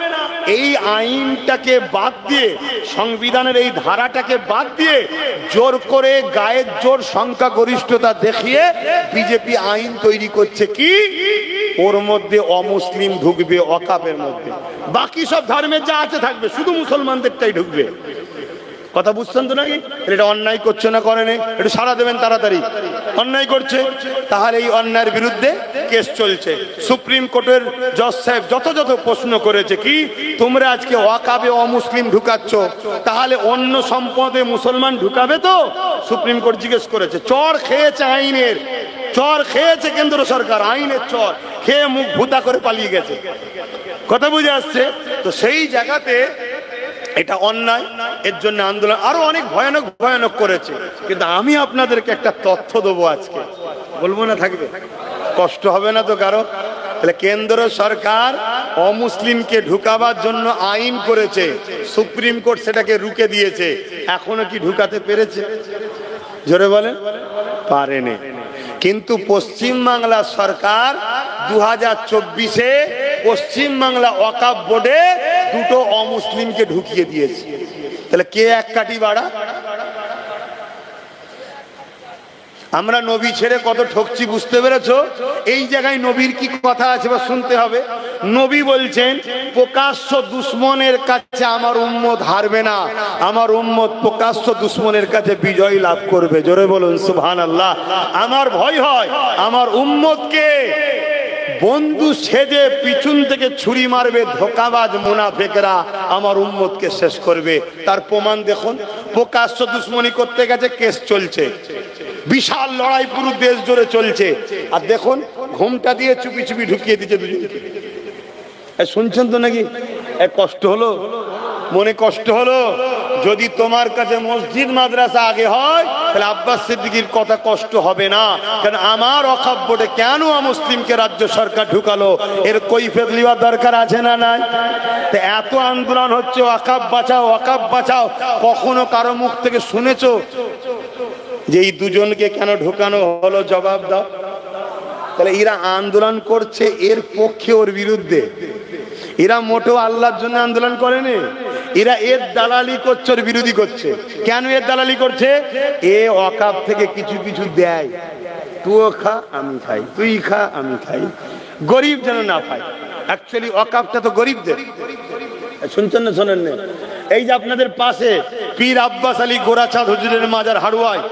এই আইনটাকে বাদ দিয়ে, সংবিধানের এই ধারাটাকে বাদ দিয়ে জোর করে গায়ের জোর সংখ্যাগরিষ্ঠতা দেখিয়ে বিজেপি আইন তৈরি করছে কি ওর মধ্যে অমুসলিম ঢুকবে ওয়াকফের মধ্যে, বাকি সব ধর্মের যা আছে থাকবে, শুধু মুসলমানদেরটাই ঢুকবে। কথা বুঝছেন তো নাকি? এটা অন্যায় করছে না করে নেই? একটু সাড়া দেবেন তাড়াতাড়ি। অন্যায় করছে, তাহলে এই অন্যায়ের বিরুদ্ধে কেস চলছে। সুপ্রিম কোর্টের জজ সাহেব যথাযথ প্রশ্ন করেছে কি, তোমরা আজকে ওয়াকফে অমুসলিম ঢুকাচ্ছ, তাহলে অন্য সম্পদে মুসলমান ঢুকাবে তো? সুপ্রিম কোর্ট জিজ্ঞেস করেছে। চর খেয়েছে আইনের, চর খেয়েছে কেন্দ্র সরকার, আইনের চর খেয়ে মুখ ভুতা করে পালিয়ে গেছে। কথা বুঝে আসছে তো? সেই জায়গাতে এটা অন্যায়, এর জন্য আন্দোলন আরো অনেক ভয়ানক ভয়ানক করেছে। কিন্তু আমি আপনাদেরকে একটা তথ্য দেবো আজকে, বলবো না থাকবে? কষ্ট হবে না তো কারো? তাহলে কেন্দ্র সরকার অমুসলিমকে ঢুকাবার জন্য আইন করেছে, সুপ্রিম কোর্ট সেটাকে রুখে দিয়েছে। এখনো কি ঢুকাতে পেরেছে? জোরে বলেন। পারেনি। কিন্তু পশ্চিমবাংলা সরকার 2024-এ পশ্চিমবাংলা ওয়াকফ বোর্ডে দুটো অমুসলিমকে ঢুকিয়ে দিয়েছে। তাহলে কে এক কাঠি বাড়া? আমরা নবী ছেড়ে কত ঠকছি, বুঝতে পেরেছো? এই জায়গায় নবীর কি কথা আছে বা শুনতে হবে। নবী বলছেন প্রকাশ্য দুশ্মনের কাছে আমার উম্মত হারবে না, আমার উম্মত প্রকাশ্য দুশ্মনের কাছে বিজয় লাভ করবে। জোরে বলুন সুবহানাল্লাহ। আমার ভয় হয় আমার উম্মতকে বন্ধু সেজে পিছন থেকে ছুরি মারবে ধোঁকাবাজ মুনাফিকরা, আমার উম্মতকে শেষ করবে। তার প্রমাণ দেখুন, প্রকাশ্য দুশ্মনী করতে গেছে, কেস চলছে, বিশাল লড়াই পুরো দেশ জুড়ে চলছে। আর দেখুন ঘুমটা দিয়ে চুপি চুপি ঢুকিয়ে দিচ্ছে দুজনকে। শুনছেন তো নাকি? কষ্ট হলো, মনে কষ্ট হলো। যদি তোমার কাছে মসজিদ মাদ্রাসা আগে হয় তাহলে আব্বাস সিদ্দিকীর কথা কষ্ট হবে না, কারণ আমার ওয়াকফ বোর্ডে কেন মুসলিমকে রাজ্য সরকার ঢুকালো এর কৈফিয়ত নেওয়ার দরকার আছে না নাই? তো এত আন্দোলন হচ্ছে ওয়াকফ বাঁচাও ওয়াকফ বাঁচাও, কখনো কারো মুখ থেকে শুনেছো যে এই দুজনকে কেন ঢোকানো হলো? জবাব দাও। তাহলে এরা আন্দোলন করছে এর পক্ষে ওর বিরুদ্ধে, এরা মোটেও আল্লাহর জন্য আন্দোলন করেনি, এরা এর দালালি করছে, ওর বিরোধী করছে। কেন এর দালালি করছে? এ ওয়াকফ থেকে কিছু কিছু দেয়, তুইও খা আমি খাই, তুই খা আমি খাই, গরিব যেন না পায়। অ্যাকচুয়ালি ওয়াকফটা তো গরিবদের। শুনছেন না শোনেন না? এই যে আপনাদের পাশে পীর আব্বাস আলী গোরাচাঁদ হুজুরের মাজার হাড়ুয়ায়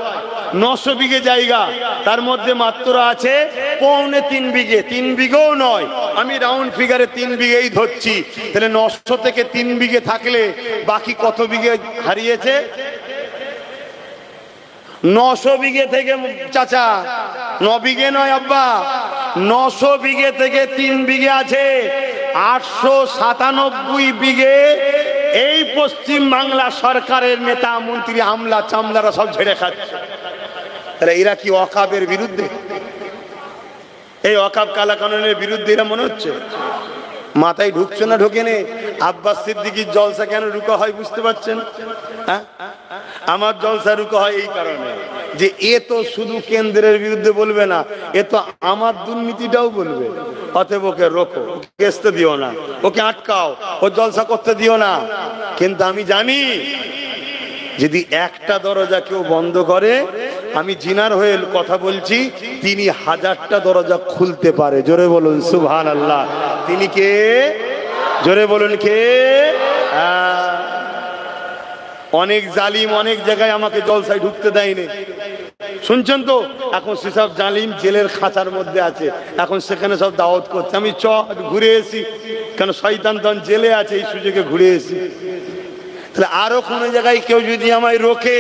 900 বিঘে জায়গা, তার মধ্যে মাত্র আছে 3.25 বিঘে, 3 বিঘেও নয়, আমি রাউন্ড ফিগারে 3 বিঘেই ধরছি। তাহলে 900 থেকে 3 বিঘে থাকলে বাকি কত বিঘে হারিয়েছে? 900 বিঘে থেকে চাচা 9 বিঘে নয় আব্বা, 900 বিঘে থেকে 3 বিঘে আছে 897 বিঘে। এই পশ্চিম বাংলা সরকারের নেতা মন্ত্রী আমলা চামলারা সব ঝেড়ে খাচ্ছে। তাহলে এরা কি ওয়াকফের বিরুদ্ধে? এই ওয়াকফ কালাকানুনের বিরুদ্ধে এরা মনে হচ্ছে? মাথায় ঢুকছে না ঢোকে নে? আব্বাস সিদ্দিকীর জলসা কেন রুকা হয় বুঝতে পারছেন? হ্যাঁ, আমার জলসা রুকা হয় এই কারণে যে এ তো শুধু কেন্দ্রের বিরুদ্ধে বলবে না, এ তো আমার দুর্নীতিটাও বলবে। অতএব ওকে রোকো, কেসতে দিও না, ওকে আটকাও, ও জলসা করতে দিও না। কিন্তু আমি জানি যদি একটা দরজা কেউ বন্ধ করে, আমি জিনার হয়ে কথা বলছি, তিনি 1000টা দরজা খুলতে পারে। জোরে বলুন সুবহানাল্লাহ। তিনি কে? জোরে বলুন কে? অনেক জালিম অনেক জায়গায় আমাকে জলসায় ঢুকতে দেয়নি, শুনছেন তো? এখন সেসব জালিম জেলের খাঁচার মধ্যে আছে, এখন সেখানে সব দাওয়াত করছে। আমি ঘুরে এসি, কেন শয়তান তখন জেলে আছে, এই সুযোগে ঘুরে এসি। তাহলে আরো কোন জায়গায় কেউ যদি আমায় রোকে,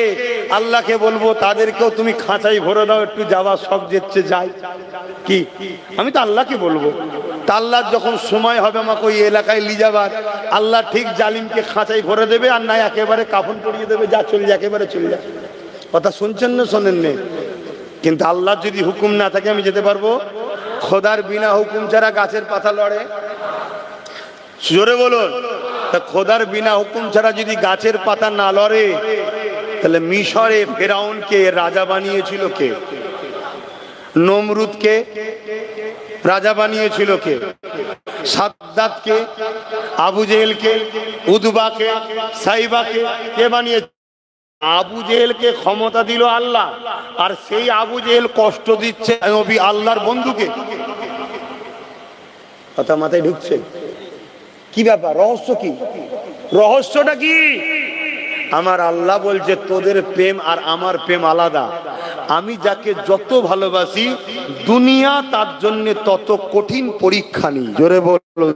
আল্লাহকে বলবো তাদেরকেও তুমি খাঁচাই ভরে দাও, একটু যাওয়া সব যেচ্ছে যাই। কি আমি তো আল্লাহকে বলবো, তা আল্লাহ যখন সময় হবে আমাকে ওই এলাকায় নিয়ে যাবার, আল্লাহ ঠিক জালিমকে খাঁচাই ভরে দেবে, আর না একেবারে কাফন পরিয়ে দেবে, যা চলে যা, একেবারে চলে যা। কথা শুনছেন না শোনেন নে? কিন্তু আল্লাহ যদি হুকুম না থাকে আমি যেতে পারবো? খোদার বিনা হুকুম ছাড়া গাছের পাতা লড়ে? জোরে বলুন। তা খোদার বিনা হুকুম ছাড়া যদি গাছের পাতা না লড়ে, তাহলে মিশরে ফেরাউনকে রাজা বানিয়েছিল কে? নমরুদকে রাজা বানিয়েছিল কে? সাদ্দাতকে, আবু জেহেলকে, উদবাকে, সাইবাকে কে বানিয়েছে? আবু জেহেলকে ক্ষমতা দিল আল্লাহ, আর সেই আবু জেহেল কষ্ট দিচ্ছে নবী আল্লাহর বন্ধুকে। কথা মাথায় ঢুকছে? কি ব্যাপার? রহস্য কি? রহস্যটা কি? আমার আল্লাহ বলছে তোদের প্রেম আর আমার প্রেম আলাদা। আমি যাকে যত ভালোবাসি দুনিয়া তার জন্য তত কঠিন পরীক্ষা নিই। জোরে বলো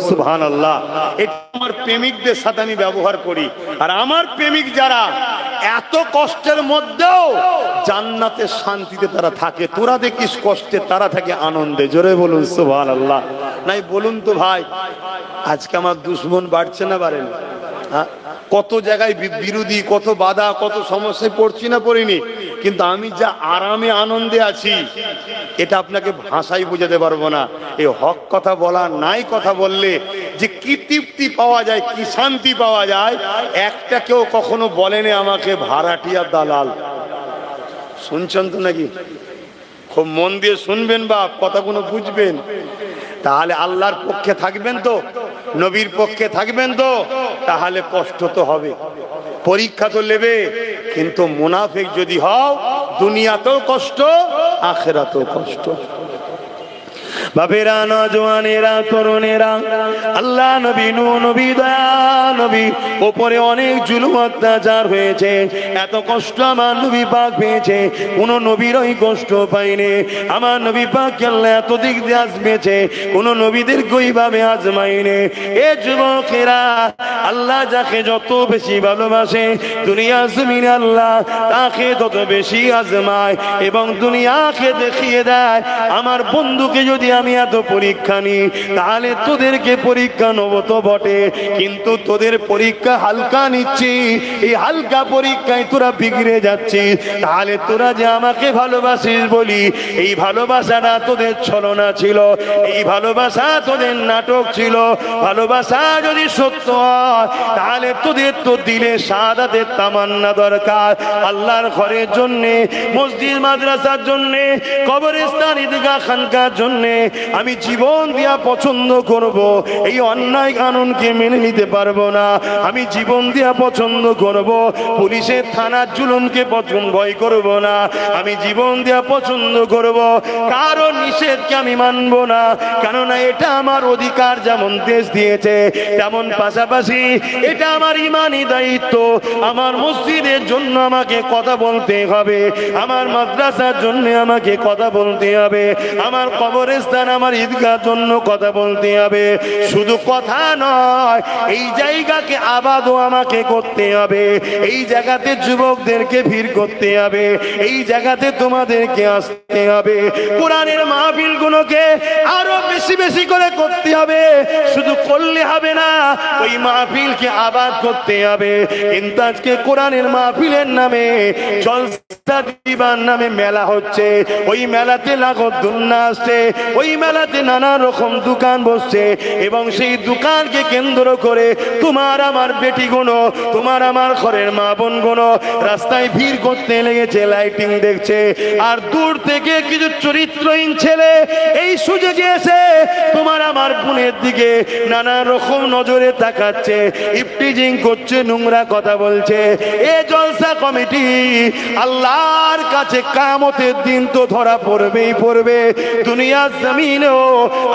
সুবহানাল্লাহ। এটা আমার প্রেমিকদের সাথে আমি ব্যবহার করি, আর আমার প্রেমিক যারা এত কষ্টের মধ্যেও জান্নাতে শান্তিতে তারা থাকে। তোরা দেখিস কষ্টে, তারা থাকে আনন্দে। জোরে বলুন সুবহানাল্লাহ। নাই বলুন তো ভাই, আজকে আমার দুশ্মন বাড়ছে না বাড়ে না? কত জায়গায় বিরোধী, কত বাধা, কত সমস্যায় পড়ছি না পড়িনি, কিন্তু আমি যা আরামে আনন্দে আছি এটা আপনাকে ভাষায় বোঝাতে পারবো না। এই হক কথা বলা, নাই কথা বললে যে কি তৃপ্তি পাওয়া যায়, কি শান্তি পাওয়া যায়, একটা কেউ কখনো বলেনি আমাকে ভাড়াটিয়া দালাল। শুনছেন তো নাকি? খুব মন দিয়ে শুনবেন বাপ, কথাগুলো বুঝবেন। তাহলে আল্লাহর পক্ষে থাকবেন তো, নবীর পক্ষে থাকবেন তো, তাহলে কষ্ট তো হবে, পরীক্ষা তো নেবে। কিন্তু মুনাফিক যদি হও, দুনিয়াতেও কষ্ট, আখিরাতেও কষ্ট। বাপেরা, নজওয়ানেরা, তরুণেরা, আল্লাহ নবী, নবী, দয়া নবী উপরে অনেক জুলুম অত্যাচার হয়েছে, এত কষ্ট আমার নবী পাক পেয়েছে, কোন নবীর ওই কষ্ট পাইনি। আমার নবী পাক আল্লাহ এত দিক দিয়ে আজমেছে, কোন নবীদের ওইভাবে আজমাইনি। এ যুবকেরা, আল্লাহ যাকে যত বেশি ভালোবাসে দুনিয়া জমিনে আল্লাহ তাকে তত বেশি আজমায়, এবং দুনিয়াকে দেখিয়ে দেয় আমার বন্ধুকে যদি আমি এত পরীক্ষা নিই, তাহলে তোদেরকে পরীক্ষা নেব তো বটে, কিন্তু তোদের পরীক্ষা হালকা নিচ্ছি, এই হালকা পরীক্ষায় তোরা বিগড়ে যাচ্ছিস। তাহলে তোরা যে আমাকে ভালোবাসিস বলি, এই ভালোবাসাটা তোদের ছলনা ছিল, এই ভালোবাসা তোদের নাটক ছিল। ভালোবাসা যদি সত্য হয় তাহলে তোদের তো দিলে শাহাদাতের তামান্না দরকার। আল্লাহর ঘরের জন্যে, মসজিদ মাদ্রাসার জন্যে, কবরস্থান ঈদগাহ খানকার জন্যে আমি জীবন দিয়া পছন্দ করব। এই অন্যায় কানুনকে মেনে নিতে পারবো না। আমি জীবন দিয়া পছন্দ করব, পুলিশের থানার জুলুমকে ভয় করব না। আমি জীবন দিয়া পছন্দ করব, কারো নিষেধকে আমি মানব না, কেননা এটা আমার অধিকার। যেমন দেশ দিয়েছে তেমন পাশাপাশি এটা আমার ইমানি দায়িত্ব। আমার মসজিদের জন্য আমাকে কথা বলতে হবে, আমার মাদ্রাসার জন্য আমাকে কথা বলতে হবে, আমার কবরস্থান আমার ঈদগাহর জন্য কথা বলতে হবে। শুধু কথা নয়, এই জায়গাকে আবাদও আমাকে করতে হবে, এই জায়গাতে যুবকদেরকে ভিড় করতে হবে, এই জায়গাতে তোমাদেরকে আসতে হবে। কোরআনের মাহফিলগুলোকে আরো বেশি বেশি করে করতে হবে। শুধু করলে হবে না, ওই মাহফিলকে আবাদ করতে হবে। কিন্তু আজকে কোরআনের মাহফিলের নামে, জলসা দিবার নামে মেলা হচ্ছে, ওই মেলাতে লাগত দুন্না আসছে, ওই মেলাতে নানা রকম দোকান বসছে, এবং সেই দোকানকে কেন্দ্র করে তোমার আমার বেটি গুলো, তোমার আমার ঘরের মা বোন গুলো রাস্তায় ভিড় করতে লেগেছে, লাইটিং দেখছে। আর দূর থেকে কিছু চরিত্রহীন ছেলে এই সুযোগে এসে তোমার আমার বোনের দিকে নানা রকম নজরে তাকাচ্ছে, ইফটিজিং করছে, নোংরা কথা বলছে। এ জলসা কমিটি আল্লাহর কাছে কিয়ামতের দিন তো ধরা পড়বেই পড়বে। দুনিয়ার জমিনেও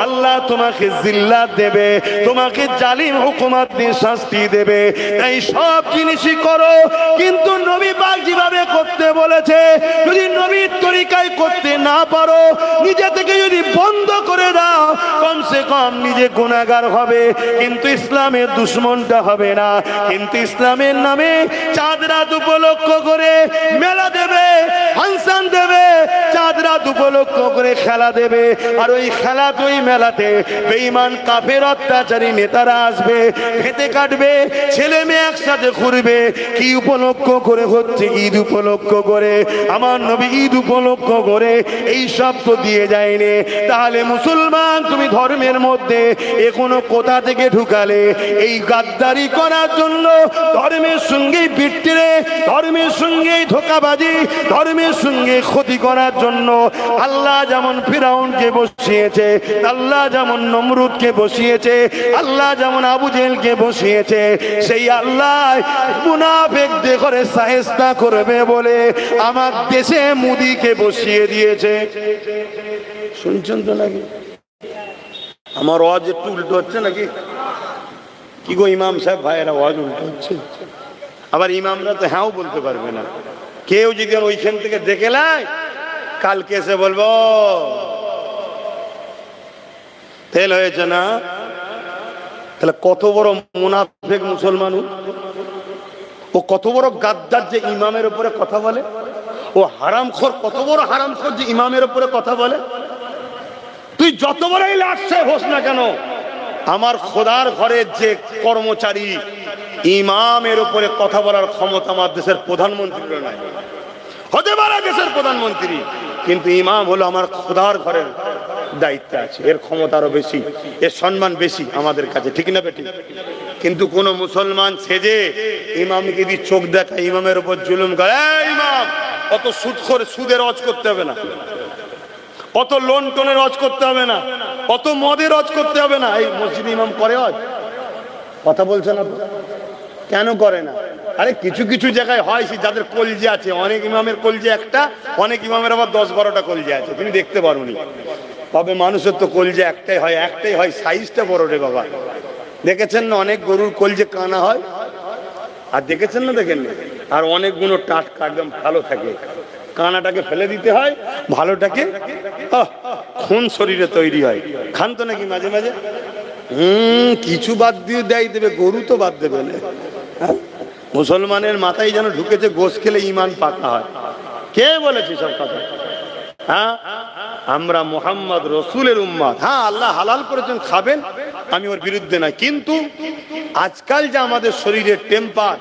আল্লাহ তোমাকে জিল্লাত দেবে, তোমাকে জালিম হুকুমত দিয়ে শাস্তি দেবে। তাই সব জিনিসই করো, কিন্তু নবী পাক যেভাবে করতে বলেছে যদি নবীর তরিকায় করতে না পারো, নিজে থেকে যদি বন্ধ করে দাও, কমসে কম নিজে গুনাহগার হবে, কিন্তু ইসলামের দুশ্মনটা হবে না। কিন্তু ইসলামের নামে চাঁদ রাত উপলক্ষ করে মেলা দেবে, ফাংশন দেবে, চাঁদ রাত উপলক্ষ করে খেলা দেবে, আর ওই খেলা ওই মেলাতে বেঈমান কাফের অত্যাচারী নেতারা আসবে, খেতে কাটবে, ছেলে মেয়ে একসাথে ঘুরবে। কি উপলক্ষ করে হচ্ছে? ঈদ উপলক্ষ করে। আমার নবী ঈদ উপলক্ষ করে এই সব তো দিয়ে যায়নি। তাহলে মুসলমান তুমি ধর্মের মধ্যে এখনো কোথা থেকে ঢুকালে? এই গাদ্দারি করার জন্য, ধর্মের সঙ্গে বিট্টিরে, ধর্মের সঙ্গে ধোঁকাবাজি, ধর্মের সঙ্গে ক্ষতি করার জন্য আল্লাহ যেমন ফিরাউনকে বসিয়েছে, আল্লাহ যেমন নমরুদকে বসিয়েছে, আল্লাহ যেমন আবু জেহেলকে বসিয়েছে, সেই আল্লাহ মুনাফিকদের করে শায়েস্তা করবে বলে আমার দেশে মোদিকে বসিয়ে দিয়েছে। শুনছেন তো নাকি? আমার ওয়াজ একটু উল্টো হচ্ছে নাকি? কি গো ইমাম সাহেব ভাইয়েরা, ওয়াজ উল্টো হচ্ছে? আবার ইমামরা তো হ্যাঁও বলতে পারবে না। কেউ যদি ওইখান থেকে দেখে নেয়, কালকে এসে বলবো তেল হয়েছে না। তাহলে কত বড় মুনাফিক মুসলমান, ও কত বড় গাদ্দার যে ইমামের উপরে কথা বলে, ও হারামখোর, কত বড় হারামখোর যে ইমামের উপরে কথা বলে। তুই যত বড়ই লাশে হোস না কেন, আমার খোদার ঘরের যে কর্মচারী, ইমামের উপরে কথা বলার ক্ষমতা আমার দেশের প্রধানমন্ত্রীর নাই। হতে পারে দেশের প্রধানমন্ত্রী, কিন্তু ইমাম হলো আমার খোদার ঘরের দায়িত্ব আছে, এর ক্ষমতা আরো বেশি, এর সম্মান বেশি আমাদের কাছে, ঠিক না বেটি? কিন্তু কোন মুসলমান সেজে ইমামকে যদি চোখ দেখা, ইমামের উপর জুলুম করে, ইমাম অত সুদের রজ করতে হবে না, অত লোন টোনের রজ করতে হবে না, অত মদের রজ করতে হবে না। এই মসজিদ ইমাম করে রজ? কথা বলছে না তো, কেন করে না? আরে কিছু কিছু জায়গায় হয়, যাদের কলজে আছে, অনেক ইমামের কলজে একটা, অনেক ইমামের আবার 10-12টা কলজে আছে, তুমি দেখতে পারো নি। তবে মানুষের তো কলজে একটাই হয়, সাইজটা বড় রে বাবা। দেখেছেন না অনেক গরুর কলজে কানা হয়, আর দেখেছেন না দেখেন না, আর অনেকগুলো টাটকা একদম ভালো থাকে। কানাটাকে ফেলে দিতে হয়, ভালোটাকে খুন শরীরে তৈরি হয়। খান তো নাকি মাঝে মাঝে? কিছু বাদ দিয়ে দেবে, গরু তো বাদ দেবে না। মুসলমানের মাথায় যেন ঢুকেছে গোশ খেলে ইমান পাকা হয়। কে বলেছে সব কথা? হ্যাঁ, আমরা মুহাম্মদ রসুলের উম্মত। হ্যাঁ, আল্লাহ হালাল করেছেন, খাবেন, আমি ওর বিরুদ্ধে নাই, কিন্তু আজকাল যে আমাদের শরীরের টেম্পার,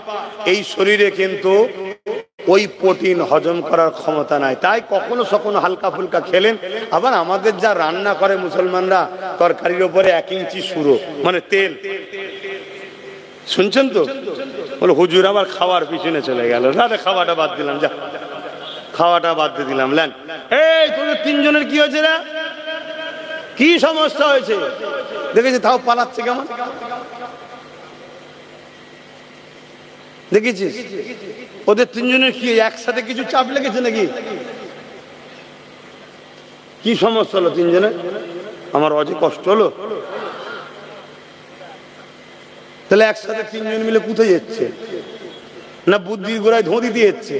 এই শরীরে কিন্তু ওই প্রোটিন হজম করার ক্ষমতা নাই। তাই কখনো সখনো হালকা ফুলকা খেলেন। আবার আমাদের যা রান্না করে মুসলমানরা, তরকারির উপরে 1 ইঞ্চি সুরো, মানে তেল, শুনছেন তো? বলে হুজুর আবার খাওয়ার পিছনে চলে গেল। না, খাওয়াটা বাদ দিলাম, যা খাওয়াটা বাদ দিয়ে দিলাম। লেন, এই তোদের 3 জনের কি হয়েছে রে? কি সমস্যা হয়েছে? দেখেছি তাও পালাচ্ছে কেমন, দেখেছিস? ওদের 3 জনের কি একসাথে কিছু চাপ লেগেছে নাকি? কি সমস্যা হলো 3 জনের? আমার অজে কষ্ট হলো। তাহলে একসাথে 3 জন মিলে কোথায় যাচ্ছে? না বুদ্ধির গোড়ায় ধোঁ দিতে যাচ্ছে?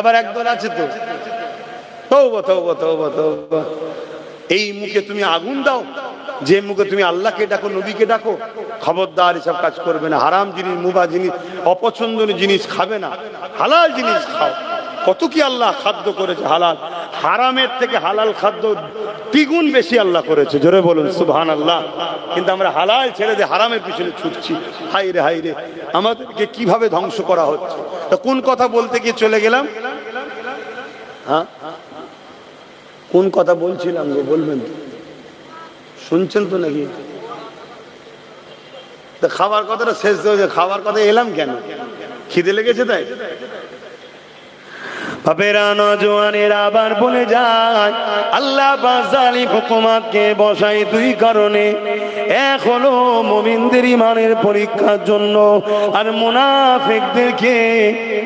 আবার একদল আছে তো, তওবা তওবা তওবা তওবা, এই মুখে তুমি আগুন দাও, যে মুখে তুমি আল্লাহকে ডাকো, নবীকে ডাকো। খবরদার এসব কাজ করবে না। হারাম জিনিস, মুবা জিনিস, অপছন্দনীয় জিনিস খাবে না, হালাল জিনিস খাও। কত কি আল্লাহ খাদ্য করেছে হালাল, হারামের থেকে হালাল খাদ্য দ্বিগুণ বেশি আল্লাহ করেছে। জোরে বলুন সুবহানাল্লাহ। কিন্তু আমরা হালাল ছেড়ে দিয়ে হারামের পিছনে ছুটছি। হাই রে হাই রে, আমাদেরকে কিভাবে ধ্বংস করা হচ্ছে। তো কোন কথা বলতে গিয়ে চলে গেলাম? হ্যাঁ, কোন কথা বলছিলাম গো, বলবেন তো? শুনছেন তো নাকি? খাবার কথাটা শেষ হয়েছে। খাবার কথা এলাম কেন? খিদে লেগেছে তাই। বাপেরা, নওজোয়ানেরা আবার বলে যায়, আল্লাহ বাজালি হুকুমাতকে বসাই 2 কারণে। এক হলো মুমিনদের ঈমানের পরীক্ষার জন্য, আর মুনাফিকদেরকে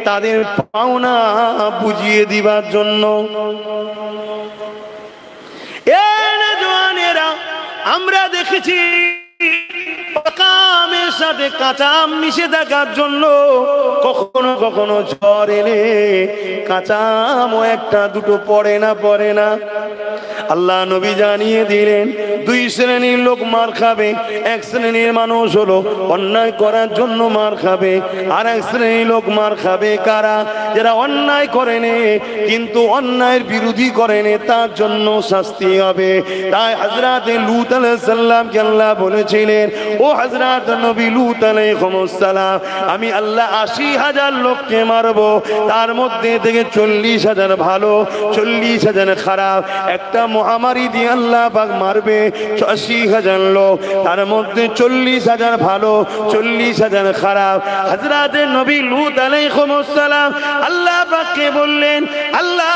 তাদের পাওনা বুঝিয়ে দিবার জন্য। আমরা দেখেছি কামের সাথে কাঁচা আম মিশে থাকার জন্য কখনো কখনো ঝড় এলে কাঁচা আমও 1-2 পড়ে না। আল্লাহ নবী জানিয়ে দিলেন 2 শ্রেণীর লোক মার খাবে। 1 শ্রেণীর মানুষ হলো অন্যায় করার জন্য মার খাবে, আর 1 শ্রেণীর লোক মার খাবে কারা? যারা অন্যায় করেনি কিন্তু অন্যায়ের বিরোধী করেনি, তার জন্য শাস্তি হবে। তাই হযরত লূত আলাইহিস সালামকে আল্লাহ বলেছিলেন, ও হযরত নবী লূত আলাইহিস সালাম, আমি আল্লাহ 80,000 লোককে মারবো, তার মধ্যে থেকে 40,000 ভালো, 40,000 খারাপ। একটা মহামারী দিয়ে আল্লাহ পাক মারবে 80,000 লোক, তার মধ্যে 40,000 ভালো, 40,000 খারাপ। হযরত নবী লূত আলাইহিস সালাম আল্লাহ পাককে বললেন, আল্লাহ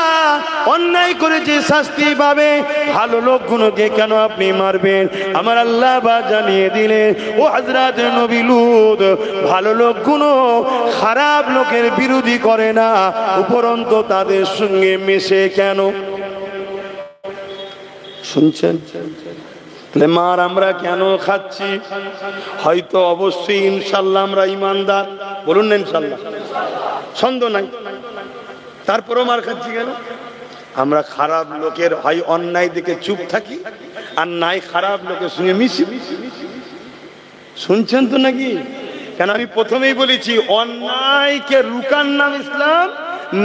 অন্যায় করেছে শাস্তি পাবে, ভালো লোকগুলোকে কেন আপনি মারবেন? আমার আল্লাহ পাক জানিয়ে দিলেন, ও হযরত নবী লূত, ভালো লোকগুলো খারাপ লোকের বিরোধী করে না, উপরন্তু তাদের সঙ্গে মিশে কেন? শুনছেন? মার আমরা কেন খাচ্ছি? হয়তো অবশ্যই ইনশাল্লাহ আমরা ইমানদার, বলুন না ইনশাল্লাহ, সন্দেহ নাই। তারপরও মার খাচ্ছি কেন? আমরা খারাপ লোকের হয় অন্যায় দেখে চুপ থাকি, আর নাই খারাপ লোকের সঙ্গে মিশি। শুনছেন তো নাকি? কেন আমি প্রথমেই বলেছি, অন্যায়কে রুকার নাম ইসলাম,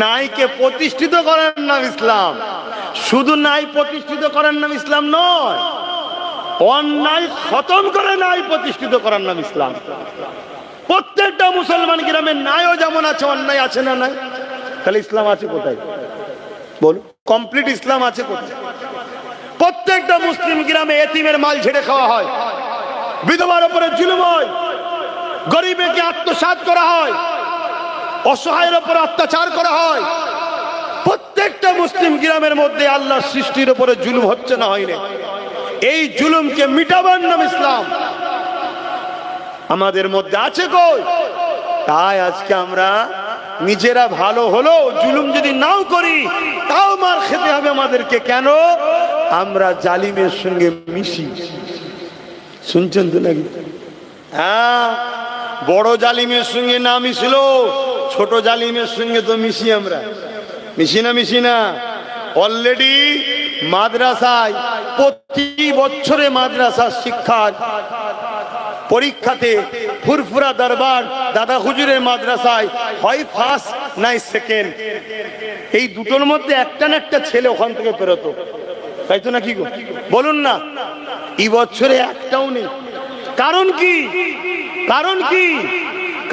নাইকে প্রতিষ্ঠিত করার নাম ইসলাম। শুধু নাই প্রতিষ্ঠিত করার নাম ইসলাম নয়, অন্যায় খতম করে নাই প্রতিষ্ঠিত করার নাম ইসলাম। প্রত্যেকটা মুসলমান গ্রামে নাইও যেমন আছে, অন্যায় আছে না নাই? তাহলে ইসলাম আছে কোথায়? বলুন, কমপ্লিট ইসলাম আছে কোথায়? প্রত্যেকটা মুসলিম গ্রামে এতিমের মাল ছেড়ে খাওয়া হয়, বিধবার উপরে জুলুম হয়, গরিবকে আত্মসাৎ করা হয়, অসহায়ের উপর অত্যাচার করা হয়। প্রত্যেকটা মুসলিম গ্রামের মধ্যে আল্লাহর সৃষ্টির উপরে জুলুম হচ্ছে না হয়নি? এই জুলুমকে মিটাবার নাম ইসলাম। আমাদের মধ্যে আছে কই? তাই আজকে আমরা নিজেরা ভালো হলো জুলুম যদি নাও করি, তাও মার খেতে হবে আমাদেরকে। কেন? আমরা জালিমের সঙ্গে মিশি। শুনছেন তো নাকি? হ্যাঁ, বড় জালিমের সঙ্গে না মিশলো ছোট জালিমের সঙ্গে তো মিশি। আমরা মিশি না? অলরেডি মাদ্রাসায় প্রতি বছরে মাদ্রাসার শিক্ষা পরীক্ষাতে ফুরফুরা দরবার দাদা হুজুরের মাদ্রাসায় হয় ফার্স্ট নাই সেকেন্ড, এই দুটোর মধ্যে একটা না একটা ছেলে ওখান থেকে বেরোতো, তাই তো নাকি গো বলুন না? এই বছরে একটাও নেই। কারণ কি? কারণ কি?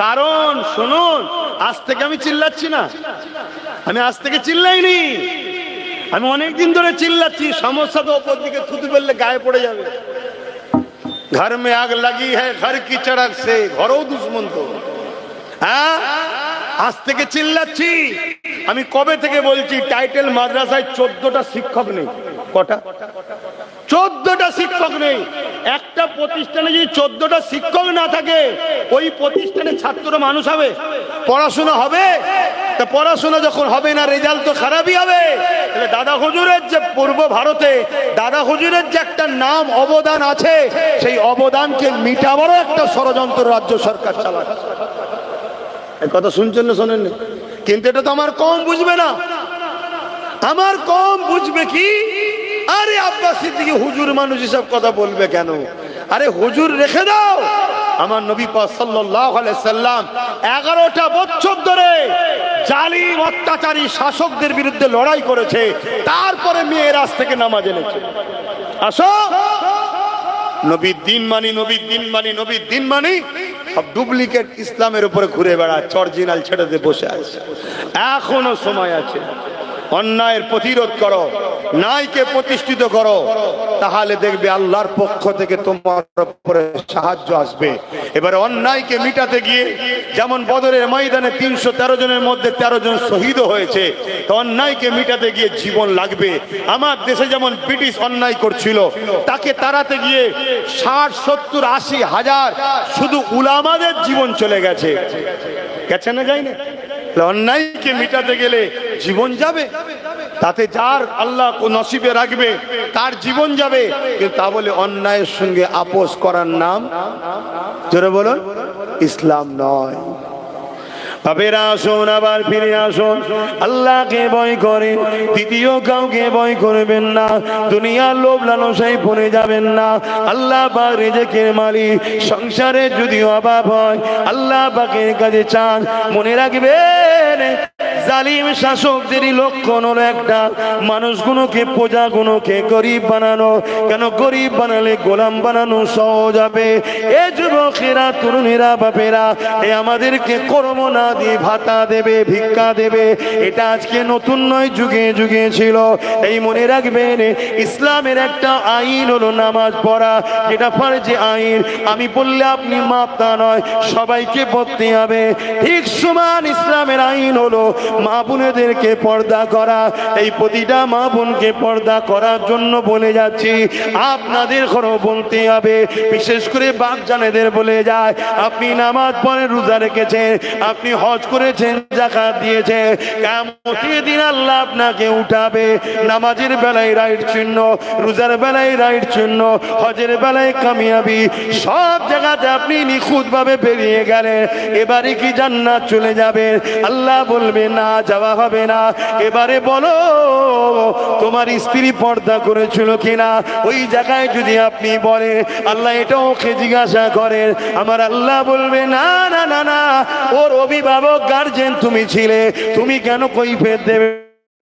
কারণ শুনুন, আজ থেকে আমি চিল্লাচ্ছি না, আমি আজ থেকে চিল্লাইনি, আমি অনেকদিন ধরে চিল্লাচ্ছি। সমস্যা তো ওপর দিকে থুতু ফেললে গায়ে পড়ে যাবে। ঘর মে আগ লাগি হ্যায় ঘর কি চড়ক সে, ঘরেও দুশ্মন তো। হ্যাঁ, আজ থেকে চিল্লাচ্ছি। আমি কবে থেকে বলছি টাইটেল মাদ্রাসায় 14টা শিক্ষক নেই। কটা? 14টা শিক্ষক নেই। একটা প্রতিষ্ঠানে যদি 14টা শিক্ষক না থাকে, ওই প্রতিষ্ঠানে ছাত্র মানুষ হবে? পড়াশোনা হবে? তা পড়াশোনা যখন হবে না, রেজাল্ট তো খারাপই হবে। তাহলে দাদা হুজুরের যে পূর্ব ভারতে দাদা হুজুরের যে একটা নাম অবদান আছে, সেই অবদানকে মিটাবারও একটা ষড়যন্ত্র রাজ্য সরকার চালাচ্ছে। এই কথা শুনছেন না শোনেন? কিন্তু এটা তো আমার কম বুঝবে না। আমার কম বুঝবে কি? আরে আব্বাস সিদ্দিকী হুজুর মানুষ এসব কথা বলবে কেন? আরে হুজুর রেখে দাও। আমার নবী পাক সাল্লাল্লাহু আলাইহি সাল্লাম 11টা বছর ধরে জালিম অত্যাচারী শাসকদের বিরুদ্ধে লড়াই করেছে, তারপরে মেয়েরাজ থেকে নামাজ এনেছে। আসো, নবীর দিন মানি, নবীর দিন মানি, নবীর দিন মানি। সব ডুপ্লিকেট ইসলামের উপরে ঘুরে বেড়াচ্ছে, অরিজিনাল ছেড়ে দিয়ে বসে আছে। এখনো সময় আছে। অন্যায়ের প্রতিরোধ করো, ন্যায়কে প্রতিষ্ঠিত করো, তাহলে দেখবে আল্লাহর পক্ষ থেকে তোমার উপরে সাহায্য আসবে। এবারে অন্যায়কে মিটাতে গিয়ে যেমন বদরের ময়দানে 313 জনের মধ্যে 13 জন শহীদ হয়েছে, তো অন্যায়কে মিটাতে গিয়ে জীবন লাগবে। আমার দেশে যেমন ব্রিটিশ অন্যায় করছিল, তাকে তাড়াতে গিয়ে 60, 70, 80 হাজার শুধু উলামাদের জীবন চলে গেছে। গেছে না, যায় না? অন্যায়কে মিটাতে গেলে জীবন যাবে, তাতে যার আল্লাহ নসিবে রাখবে তার জীবন যাবে। কিন্তু তা বলে অন্যায়ের সঙ্গে আপোষ করার নাম, জোরে বলুন, ইসলাম নয়। বাপেরা আসুন, আবার ফিরে আসুন, আল্লাহকে ভয় করে, দ্বিতীয় কাউকে ভয় করবেন না, দুনিয়ার লোভ লালসায় পড়ে যাবেন না। আল্লাহ পাক রিজিকের মালিক। সংসারে যদি অভাব হয়, আল্লাহ পাকের কাছে চান। মনে রাখবেন, জালিম শাসকদেরই লক্ষণ হলো একটা, মানুষগুলোকে, প্রজাগুলোকে গরিব বানানো। কেন গরিব বানালে গোলাম বানানো সহজ হবে। এ যুবকেরা, তরুণীরা, বাপেরা, এ আমাদেরকে কর্ম না দিয়ে ভাতা দেবে, ভিক্ষা দেবে, এটা আজকে নতুন নয়, যুগে যুগে ছিল। এই মনে রাখবেন, ইসলামের একটা আইন হলো নামাজ পড়া, যেটা ফরজে আইন। আমি বললে আপনি মাপ, তা নয়, সবাইকে পড়তে হবে। ঠিক সমান ইসলামের আইন হলো মা বোনেদেরকে পর্দা করা। এই প্রতিটা মা বোনকে পর্দা করার জন্য বলে যাচ্ছি, আপনাদের ঘরও বলতে হবে। বিশেষ করে বাপ জানেদের বলে যায়, আপনি নামাজ পড়ে, রোজা রেখেছেন, আপনি হজ করেছেন, যাকাত দিয়েছেন, কিয়ামতের দিন আল্লাহ আপনাকে উঠাবে। নামাজের বেলায় রাইট চিহ্ন, রোজার বেলায় রাইট চিহ্ন, হজের বেলায় কামিয়াবি, সব জায়গাতে আপনি নিখুঁত ভাবে বেরিয়ে গেলেন। এবারে কি জান্নাত চলে যাবে? আল্লাহ বলবে না, যাওয়া হবে না। এবারে বলো, তোমার স্ত্রী পর্দা করেছিল কিনা? ওই জায়গায় যদি আপনি বলেন, আল্লাহ এটাও ওকে জিজ্ঞাসা করেন, আমার আল্লাহ বলবে না না না না, ওর অভিভাবক গার্জেন তুমি ছিলে, তুমি কেন কৈফিয়ত দেবে?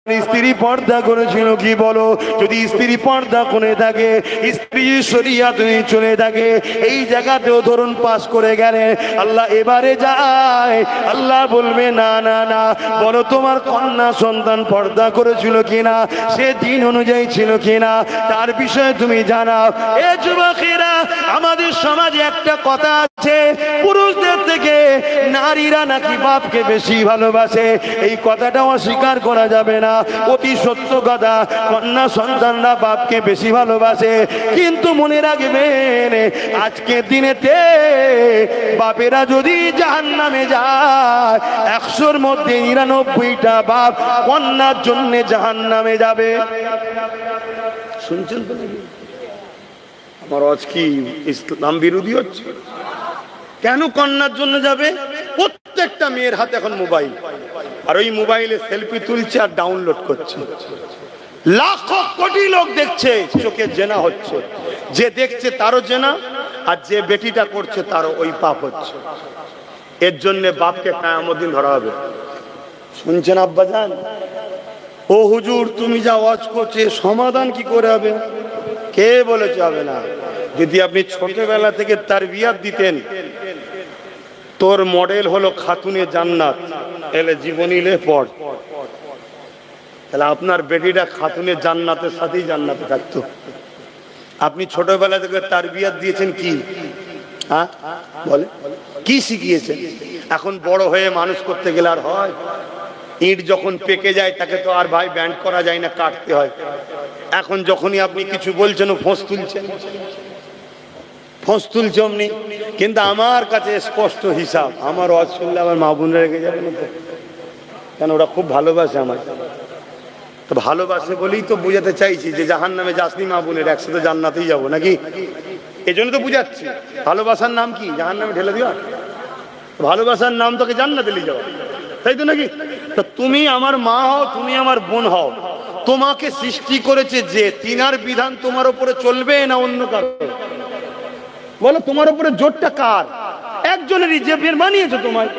স্ত্রী পর্দা করেছিল কি বলো? যদি স্ত্রী পর্দা করে থাকে, স্ত্রী শরিয়াতে চলে থাকে, এই জায়গাতেও ধরুন পাস করে গেলে, আল্লাহ এবারে যায়, আল্লাহ বলবে না না না, বলো তোমার কন্যা সন্তান পর্দা করেছিল কিনা, সে দিন অনুযায়ী ছিল কিনা, তার বিষয়ে তুমি জানাও। এ যুবকেরা, আমাদের সমাজে একটা কথা আছে, পুরুষদের থেকে নারীরা নাকি বাপকে বেশি ভালোবাসে। এই কথাটা অস্বীকার করা যাবে না, অতি সত্য কথা। কন্যা সন্তানরা বাপকে বেশি ভালোবাসে, কিন্তু মনে রাখবেন, আজকের দিনেতে বাপেরা যদি জাহান্নামে যায়, 100-র মধ্যে 99টা বাপ কন্যার জন্য জাহান্নামে যাবে। শুনছেন তো? আমার আজ কি ইসলাম বিরোধী হচ্ছে? কেন কন্যার জন্য যাবে? প্রত্যেকটা মেয়ের হাতে এখন মোবাইল, আর ওই মোবাইলে সেলফি তুলছে আর ডাউনলোড করছে। লাখো কোটি লোক দেখছে, চোখে জেনা হচ্ছে। যে দেখছে তারও জেনা, আর যে বেটিটা করছে তারও ওই পাপ হচ্ছে। এর জন্য বাপকে কিয়ামত দিন ধরা হবে। শুনছেন আব্বাজান? ও হুজুর তুমি যা ওয়াজ করছে সমাধান কি করে হবে? কে বলেছে হবে না? যদি আপনি ছোটবেলা থেকে তারবিয়াত দিতেন, তোর মডেল হলো খাতুনে জান্নাত, এলে জীবনীলে পড়, তাহলে আপনার বেটিটা খাতুনে জান্নাতের সাথেই জান্নাতে থাকতো। আপনি ছোটবেলা থেকে তারবিয়াত দিয়েছেন কি? হ্যাঁ বলে কি শিখিয়েছেন? এখন বড় হয়ে মানুষ করতে গেলে আর হয়? ইট যখন পেকে যায় তাকে তো আর ভাই ব্যান্ড করা যায় না, কাটতে হয়। এখন যখনই আপনি কিছু বলছেন ও ফোঁস তুলছেন, ফোঁস তুলছে অমনি। কিন্তু আমার কাছে স্পষ্ট হিসাব, আমার ওয়াজ শুনলে আমার মা বোনরা রেখে যাবে না তো? কেন? ওরা খুব ভালোবাসে আমার, তো ভালোবাসে বলেই তো বুঝাতে চাইছি যে জাহান্নামে যাসনি মা বোনের, একসাথে জান্নাতেই যাবো নাকি? এই জন্য তো বুঝাচ্ছি। ভালোবাসার নাম কি? জাহান্নামে ঢেলে দিও? ভালোবাসার নাম তোকে জান্নাতে নিয়ে যাওয়া, তাই তো নাকি? তো তুমি আমার মা হও, তুমি আমার বোন হও, তোমাকে সৃষ্টি করেছে যে, তিনার বিধান তোমার উপরে চলবে না অন্য কারো? বলো তোমার উপরে জোরটা কার? একজনেরই, যে বের মানিয়েছে তোমায়।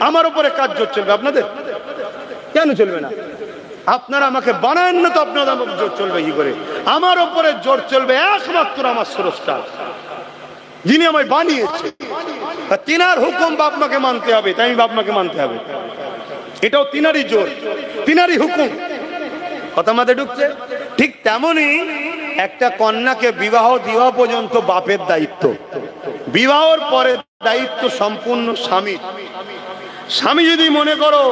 আমার উপরে কাজ জোর চলবে, আপনাদের কেন চলবে না? আপনারা আমাকে বানান না তো, আপনাদের জোর চলবে কি করে? আমার উপরে জোর চলবে একমাত্র আমার স্রষ্টা, যিনি আমায় বানিয়েছে। তিনার হুকুম বাপ মাকে মানতে হবে, তাই বাপ মাকে মানতে হবে, এটাও তিনারই জোর, তিনারই হুকুম। কথা মাথায় ঢুকছে? ঠিক তেমনি একটা কন্যাকে বিবাহ দেওয়া পর্যন্ত বাপের দায়িত্ব, বিবাহর পরে দায়িত্ব সম্পূর্ণ স্বামীর। স্বামী যদি মনে করো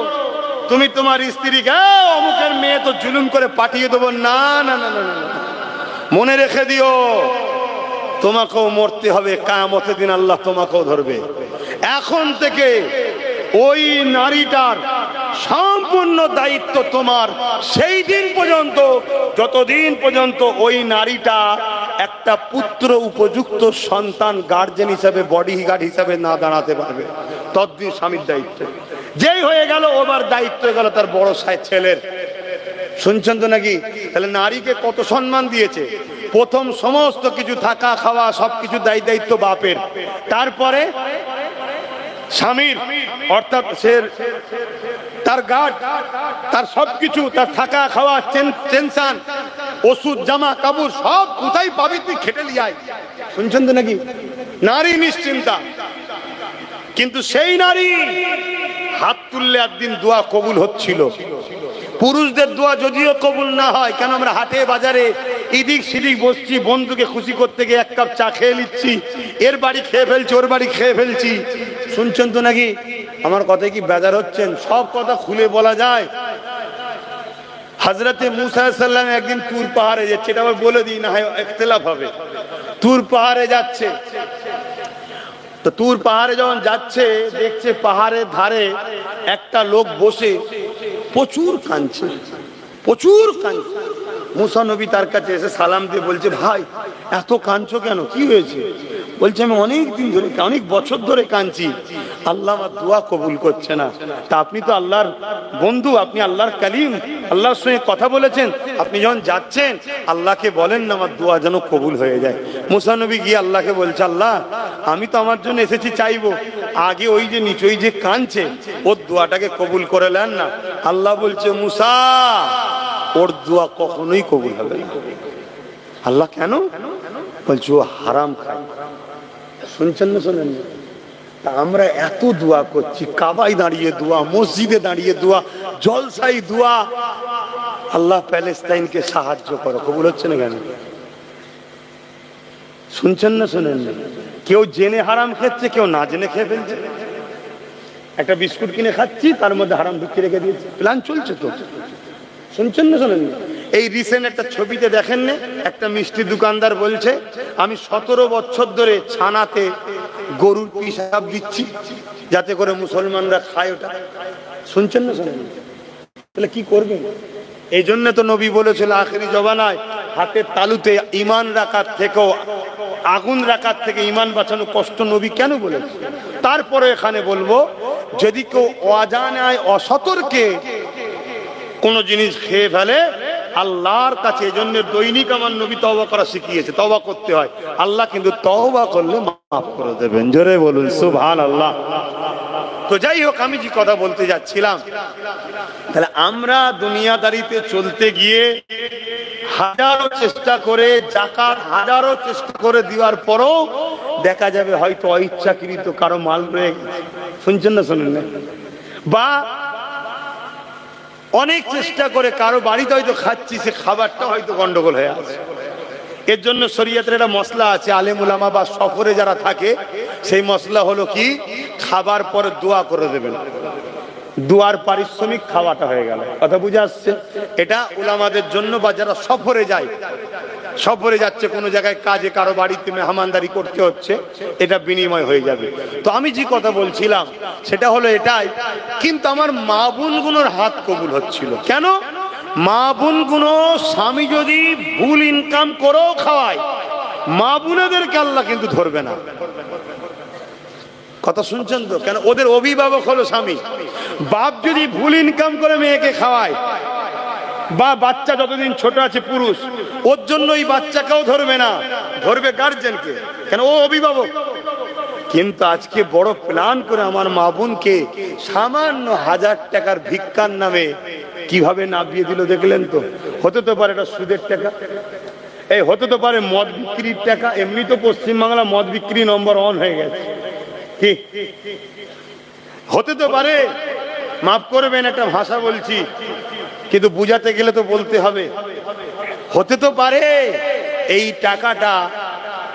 তুমি তোমার স্ত্রীকে অমুকের মেয়ে তো জুলুম করে পাঠিয়ে দেবো, না না না না না, মনে রেখে দিও তোমাকেও মরতে হবে, কিয়ামতের দিন আল্লাহ তোমাকেও ধরবে। এখন থেকে ওই নারীটার সম্পূর্ণ দায়িত্ব তোমার, সেই দিন পর্যন্ত যতদিন পর্যন্ত ওই নারীটা একটা পুত্র উপযুক্ত সন্তান গার্জেন হিসাবে, বডি গার্ড হিসাবে না দাঁড়াতে পারবে, ততদিন স্বামীর দায়িত্ব। যেই হয়ে গেল ওবার দায়িত্ব হয়ে গেল তার বড় ছেলের। শুনছেন তো নাকি? তাহলে নারীকে কত সম্মান দিয়েছে। প্রথম সমস্ত কিছু থাকা খাওয়া সবকিছু দায়িত্ব বাপের, তারপরে স্বামীর, অর্থাৎ সে তার গার্ড, তার সবকিছু, তার থাকা খাওয়া, টেনশন, ওষুধ, জামা কাপড় সব কোথায় পাবি তুই, খেটে লিয়াই। শুনছেন তো নাকি? নারী নিশ্চিন্তা। কিন্তু সেই নারী হাত তুললে একদিন দোয়া কবুল হচ্ছিল। পুরুষদের দোয়া যদিও কবুল না হয়, কেন আমরা হাটে বাজারে এদিক সেদিক বসছি, বন্ধুকে খুশি করতে গিয়ে এক কাপ চা খেয়ে নিচ্ছি, এর বাড়ি খেয়ে ফেলছি, ওর বাড়ি খেয়ে ফেলছি। শুনছেন তো নাকি? আমার কথায় কি বেজার হচ্ছেন? সব কথা খুলে বলা যায়। হযরতে মুসা আলাইহিস সালাম একদিন তুর পাহাড়ে যাচ্ছে, এটা আবার বলে দিই না হয় ইখতিলাফ হবে। তুর পাহাড়ে যাচ্ছে, তো তুর পাহাড়ে যখন যাচ্ছে দেখছে পাহাড়ের ধারে একটা লোক বসে প্রচুর কাঁদছে, প্রচুর কাঁদছে। মুসা নবী তার কাছে এসে সালাম দিয়ে বলছে, ভাই এত কাঁদছো কেন, কি হয়েছে? বলছে আমি অনেক দিন ধরে, অনেক বছর ধরে কাঁদছি, আল্লাহ আমার দোয়া কবুল করছে না। তা আপনি তো আল্লাহর বন্ধু, আপনি আল্লাহর কালিম, আল্লাহর সঙ্গে কথা বলেছেন, আপনি যখন যাচ্ছেন আল্লাহকে বলেন না আমার দোয়া যেন কবুল হয়ে যায়। মুসা নবী গিয়ে আল্লাহকে বলছে, আল্লাহ আমি তো আমার জন্য এসেছি চাইবো, আগে ওই যে নিচে ওই যে কাঁদছে ওর দোয়াটাকে কবুল করে নেন না। আল্লাহ বলছে, মুসা ওর দোয়া কখনোই কবুল হবে না। আল্লাহ কেন? বলছে ও হারাম খায়। শুনছেন না শোনেন না? তা আমরা এত দোয়া করছি, কাবায় দাঁড়িয়ে দোয়া, মসজিদে দাঁড়িয়ে দোয়া, জলসাই দোয়া, আল্লাহ প্যালেস্তাইনকে সাহায্য করো, কবুল হচ্ছে না কেন? শুনছেন না শোনেন না? কেউ জেনে হারাম খেচ্ছে, কেউ না জেনে খেয়ে ফেলছে। একটা বিস্কুট কিনে খাচ্ছি, তার মধ্যে হারাম ঢুকিয়ে রেখে দিয়েছে, প্ল্যান চলছে তো। শুনছেন না শোনেন না? এই রিসেন্ট একটা ছবিতে দেখেন না, একটা মিষ্টি দোকানদার বলছে আমি 17 বছর ধরে ছানাতে গরুর পিসাব দিচ্ছি যাতে করে মুসলমানরা খায় ওটা। শুনছেন না শোনেন? তাহলে কি করবেন? এই জন্য তো নবী বলেছিল আখেরি জমানায় হাতের তালুতে ঈমান রাখার থেকেও, আগুন রাখার থেকে ঈমান বাঁচানো কষ্ট। নবী কেন বলেছে? তারপরে এখানে বলবো, যদি কেউ অজানায় অসতর্কে কোন জিনিস খেয়ে ফেলে আল্লাহর কাছে। এজন্য দৈনিক আমার নবী তওবা করা শিখিয়েছে, তওবা করতে হয়। আল্লাহ কিন্তু তওবা করলে মাফ করে দেবেন। জোরে বলুন সুবহানাল্লাহ। তো যাই হোক, আমি যে কথা বলতে যাচ্ছিলাম, তাহলে আমরা দুনিয়াদারিতে চলতে গিয়ে হাজারো চেষ্টা করে যাকাত হাজারো চেষ্টা করে দেওয়ার পরও দেখা যাবে হয়তো অইচ্ছাকৃত কারো মাল রয়ে গেছে। শুনছেন না শোনেন না? বা অনেক চেষ্টা করে কারো বাড়িতে হয়তো খাচ্ছি, সে খাবারটা হয়তো গন্ডগোল হয়ে আছে। এর জন্য শরীয়তের একটা মসলা আছে, আলেম উলামা বা সফরে যারা থাকে সেই মসলা হলো কি, খাবার পরে দোয়া করে দেবেন। দুয়ার পারিশ্রমিক খাওয়াটা হয়ে গেল। কথা বুঝে আসছে? এটা উলামাদের জন্য, বা যারা সফরে যায়, সফরে যাচ্ছে কোনো জায়গায় কাজে, কারো বাড়িতে মেহমানদারি করতে হচ্ছে, এটা বিনিময় হয়ে যাবে। তো আমি যে কথা বলছিলাম সেটা হলো এটাই, কিন্তু আমার মা বোনগুলোর হাত কবুল হচ্ছিল কেন? মা বোনগুলো স্বামী যদি ভুল ইনকাম করেও খাওয়ায়, মা বোনেদেরকে আল্লাহ কিন্তু ধরবে না। কথা শুনছেন তো? কেন? ওদের অভিভাবক হলো স্বামী। বাপ যদি ভুল ইনকাম করে মেয়েকে খাওয়ায়, বা বাচ্চা যতদিন ছোট আছে পুরুষ, ওর জন্য ওই বাচ্চাকেও ধরবে না, ধরবে গার্জেনকে। কেন? ও অভিভাবক। কিন্তু আজকে বড় প্ল্যান করে আমার মা বোনকে সামান্য 1000 টাকার ভিক্ষার নামে কিভাবে নামিয়ে দিল দেখলেন তো? হতে তো পারে এটা সুদের টাকা, এই হতে তো পারে মদ বিক্রির টাকা। এমনি তো পশ্চিমবাংলা মদ বিক্রি নম্বর 1 হয়ে গেছে। কি হতে তো পারে, মাফ করবেন একটা ভাষা বলছি, কিন্তু বুঝাতে গেলে তো বলতে হবে। হতে তো পারে এই টাকাটা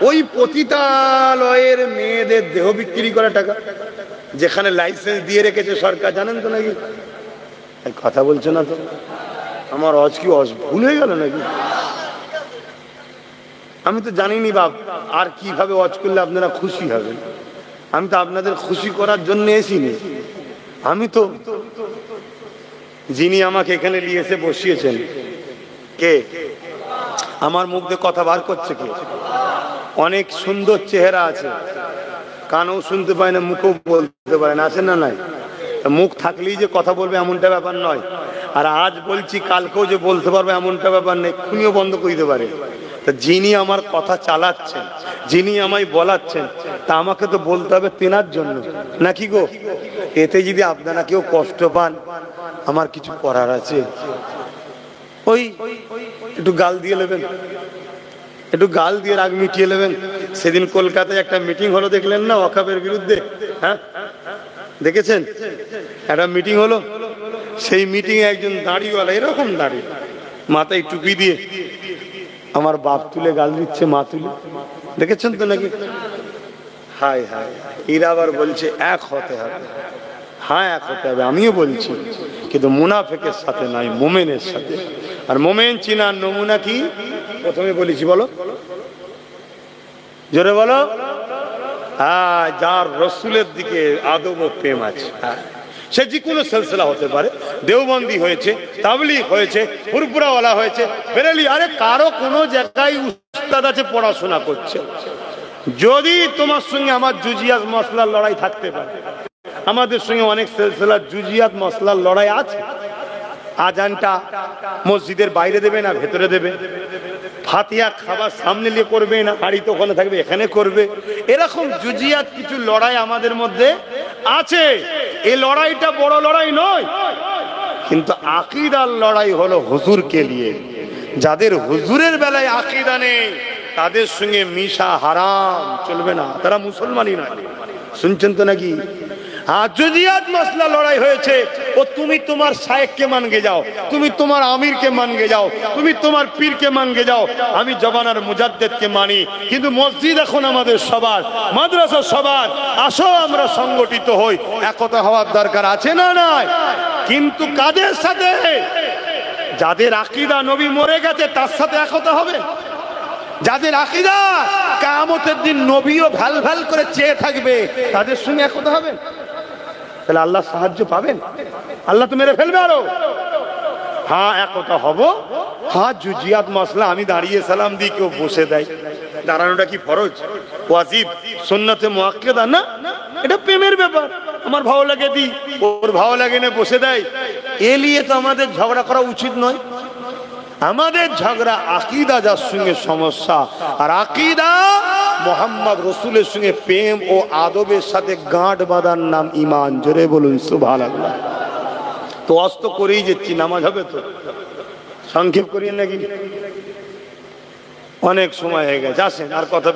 ওই পতিতালয়ের মেয়েদের দেহ বিক্রি করা টাকা, যেখানে লাইসেন্স দিয়ে রেখেছে সরকার। জানেন তো নাকি? কথা বলছে না তো? আমার কি ভুল হয়ে গেল নাকি? আমি তো জানিনি বাপ, আর কিভাবে ওয়াজ করলে আপনারা খুশি হবেন। আমি তো আপনাদের খুশি করার জন্য এসিনি। আমি তো, যিনি আমাকে এখানে নিয়ে এসে বসিয়েছেন, কে? আমার মুখ দিয়ে কথা বার করছে কে? অনেক সুন্দর চেহারা আছে, কানও শুনতে পায় না, মুখও বলতে পারে না, আছে না? নাই। মুখ থাকলেই যে কথা বলবে এমনটা ব্যাপার নয়, আর আজ বলছি কালকেও যে বলতে পারবে এমনটা ব্যাপার নেই, খুনিও বন্ধ করে দিতে পারে। তা যিনি আমার কথা চালাচ্ছেন, যিনি আমায় বলাচ্ছেন, তা আমাকে তো বলতে হবে তেনার জন্য, নাকি গো? এতে যদি আপনারা কেউ কষ্ট পান, আমার কিছু করার আছে? ওই একটু গাল দিয়ে নেবেন, একটু গাল দিয়ে রাগ মিটিয়ে নেবেন। সেদিন কলকাতায় একটা মিটিং হলো, দেখলেন না? ওয়াকফের বিরুদ্ধে। হ্যাঁ, দেখেছেন? একটা মিটিং হলো, সেই মিটিং এ একজন দাড়িওয়ালা, এরকম দাড়ি, মাথায় টুপি দিয়ে আমার বাপ তুলে গাল দিচ্ছে, মা তুলে। দেখেছেন তো নাকি? হায় হায়, এরা আবার বলছে এক হতে হবে। হ্যাঁ, এক হতে হবে, আমিও বলছি, কিন্তু মুনাফিকের সাথে নয়, মোমেনের সাথে। আর মোমেন চিনার নমুনা কি? প্রথমে বলেছি, বলো জোরে বলো। হ্যাঁ, যার রসুলের দিকে আদব ও প্রেম আছে, সে যে কোনো সিলসিলা হতে পারে, দেওবন্দি হয়েছে, তাবলীগ হয়েছে, ফুরফুরাওয়ালা হয়েছে, বেরেলি, আরে কারো কোনো জায়গায় উস্তাদ আছে, পড়াশোনা করছে। যদি তোমার সঙ্গে আমার জুজিয়াত মসলার লড়াই থাকতে পারে, আমাদের সঙ্গে অনেক সিলসিলার জুজিয়াত মসলার লড়াই আছে। আজানটা মসজিদের বাইরে দেবে না ভেতরে দেবে, ফাতিহা খাবার সামনে নিয়ে করবে না হাড়ি তো ওখানে থাকবে এখানে করবে, এরকম জুজিয়াত কিছু লড়াই আমাদের মধ্যে আছে। এই লড়াইটা বড় লড়াই নয়, কিন্তু আকীদার লড়াই হলো হুজুরকে নিয়ে। যাদের হুজুরের বেলায় আকীদা নেই তাদের সঙ্গে মিশা হারাম, চলবে না, তারা মুসলমানই নয়। শুনছেন তো নাকি? জুজিয়াত মাসলা লড়াই হয়েছে, ও তুমি তোমার শায়েখকে মানগে যাও, তুমি তোমার আমিরকে মানগে যাও, তুমি তোমার পীরকে মানগে যাও, আমি জবানার মুজাদ্দেদকে মানি। কিন্তু মসজিদ এখন আমাদের সবার, মাদ্রাসা সবার। আসো আমরা সংগঠিত হই, একতা হওয়ার দরকার আছে না? নাই। কিন্তু কাদের সাথে? যাদের আকীদা নবী মরে গেছে তার সাথে একতা হবে। যাদের আকীদা কিয়ামতের দিন নবীও ভাল ভাল করে চেয়ে থাকবে, তাদের সঙ্গে একতা হবে। তাহলে আল্লাহ সাহায্য পাবেন? আল্লাহ তো মেরে ফেলবে আরো। হ্যাঁ, একতা হব। হ্যাঁ, জুজিয়াত মাসলা আমি দাঁড়িয়ে সালাম দিই, কেউ বসে দেয়, দাঁড়ানোটা কি ফরজ, ওয়াজিব, সুন্নতে মুআক্কাদা না? এটা প্রেমের ব্যাপার। আমার ভালো লাগে দিই, ওর ভালো লাগে না বসে দেয়। এ নিয়ে তো আমাদের ঝগড়া করা উচিত নয়। আমাদের ঝগড়া আকীদা যার সঙ্গে সমস্যা, আর আকীদা মোহাম্মদ রসুলের সঙ্গে প্রেম ও আদবের সাথে গাঁট বাঁধার নাম ঈমান। জোরে বলুন সুবহানাল্লাহ। তো অস্ত করেই যাচ্ছি, নামাজ হবে তো? সংক্ষেপ করিয়ে নাকি? অনেক সময় হয়ে গেছে, আসেন আর কথা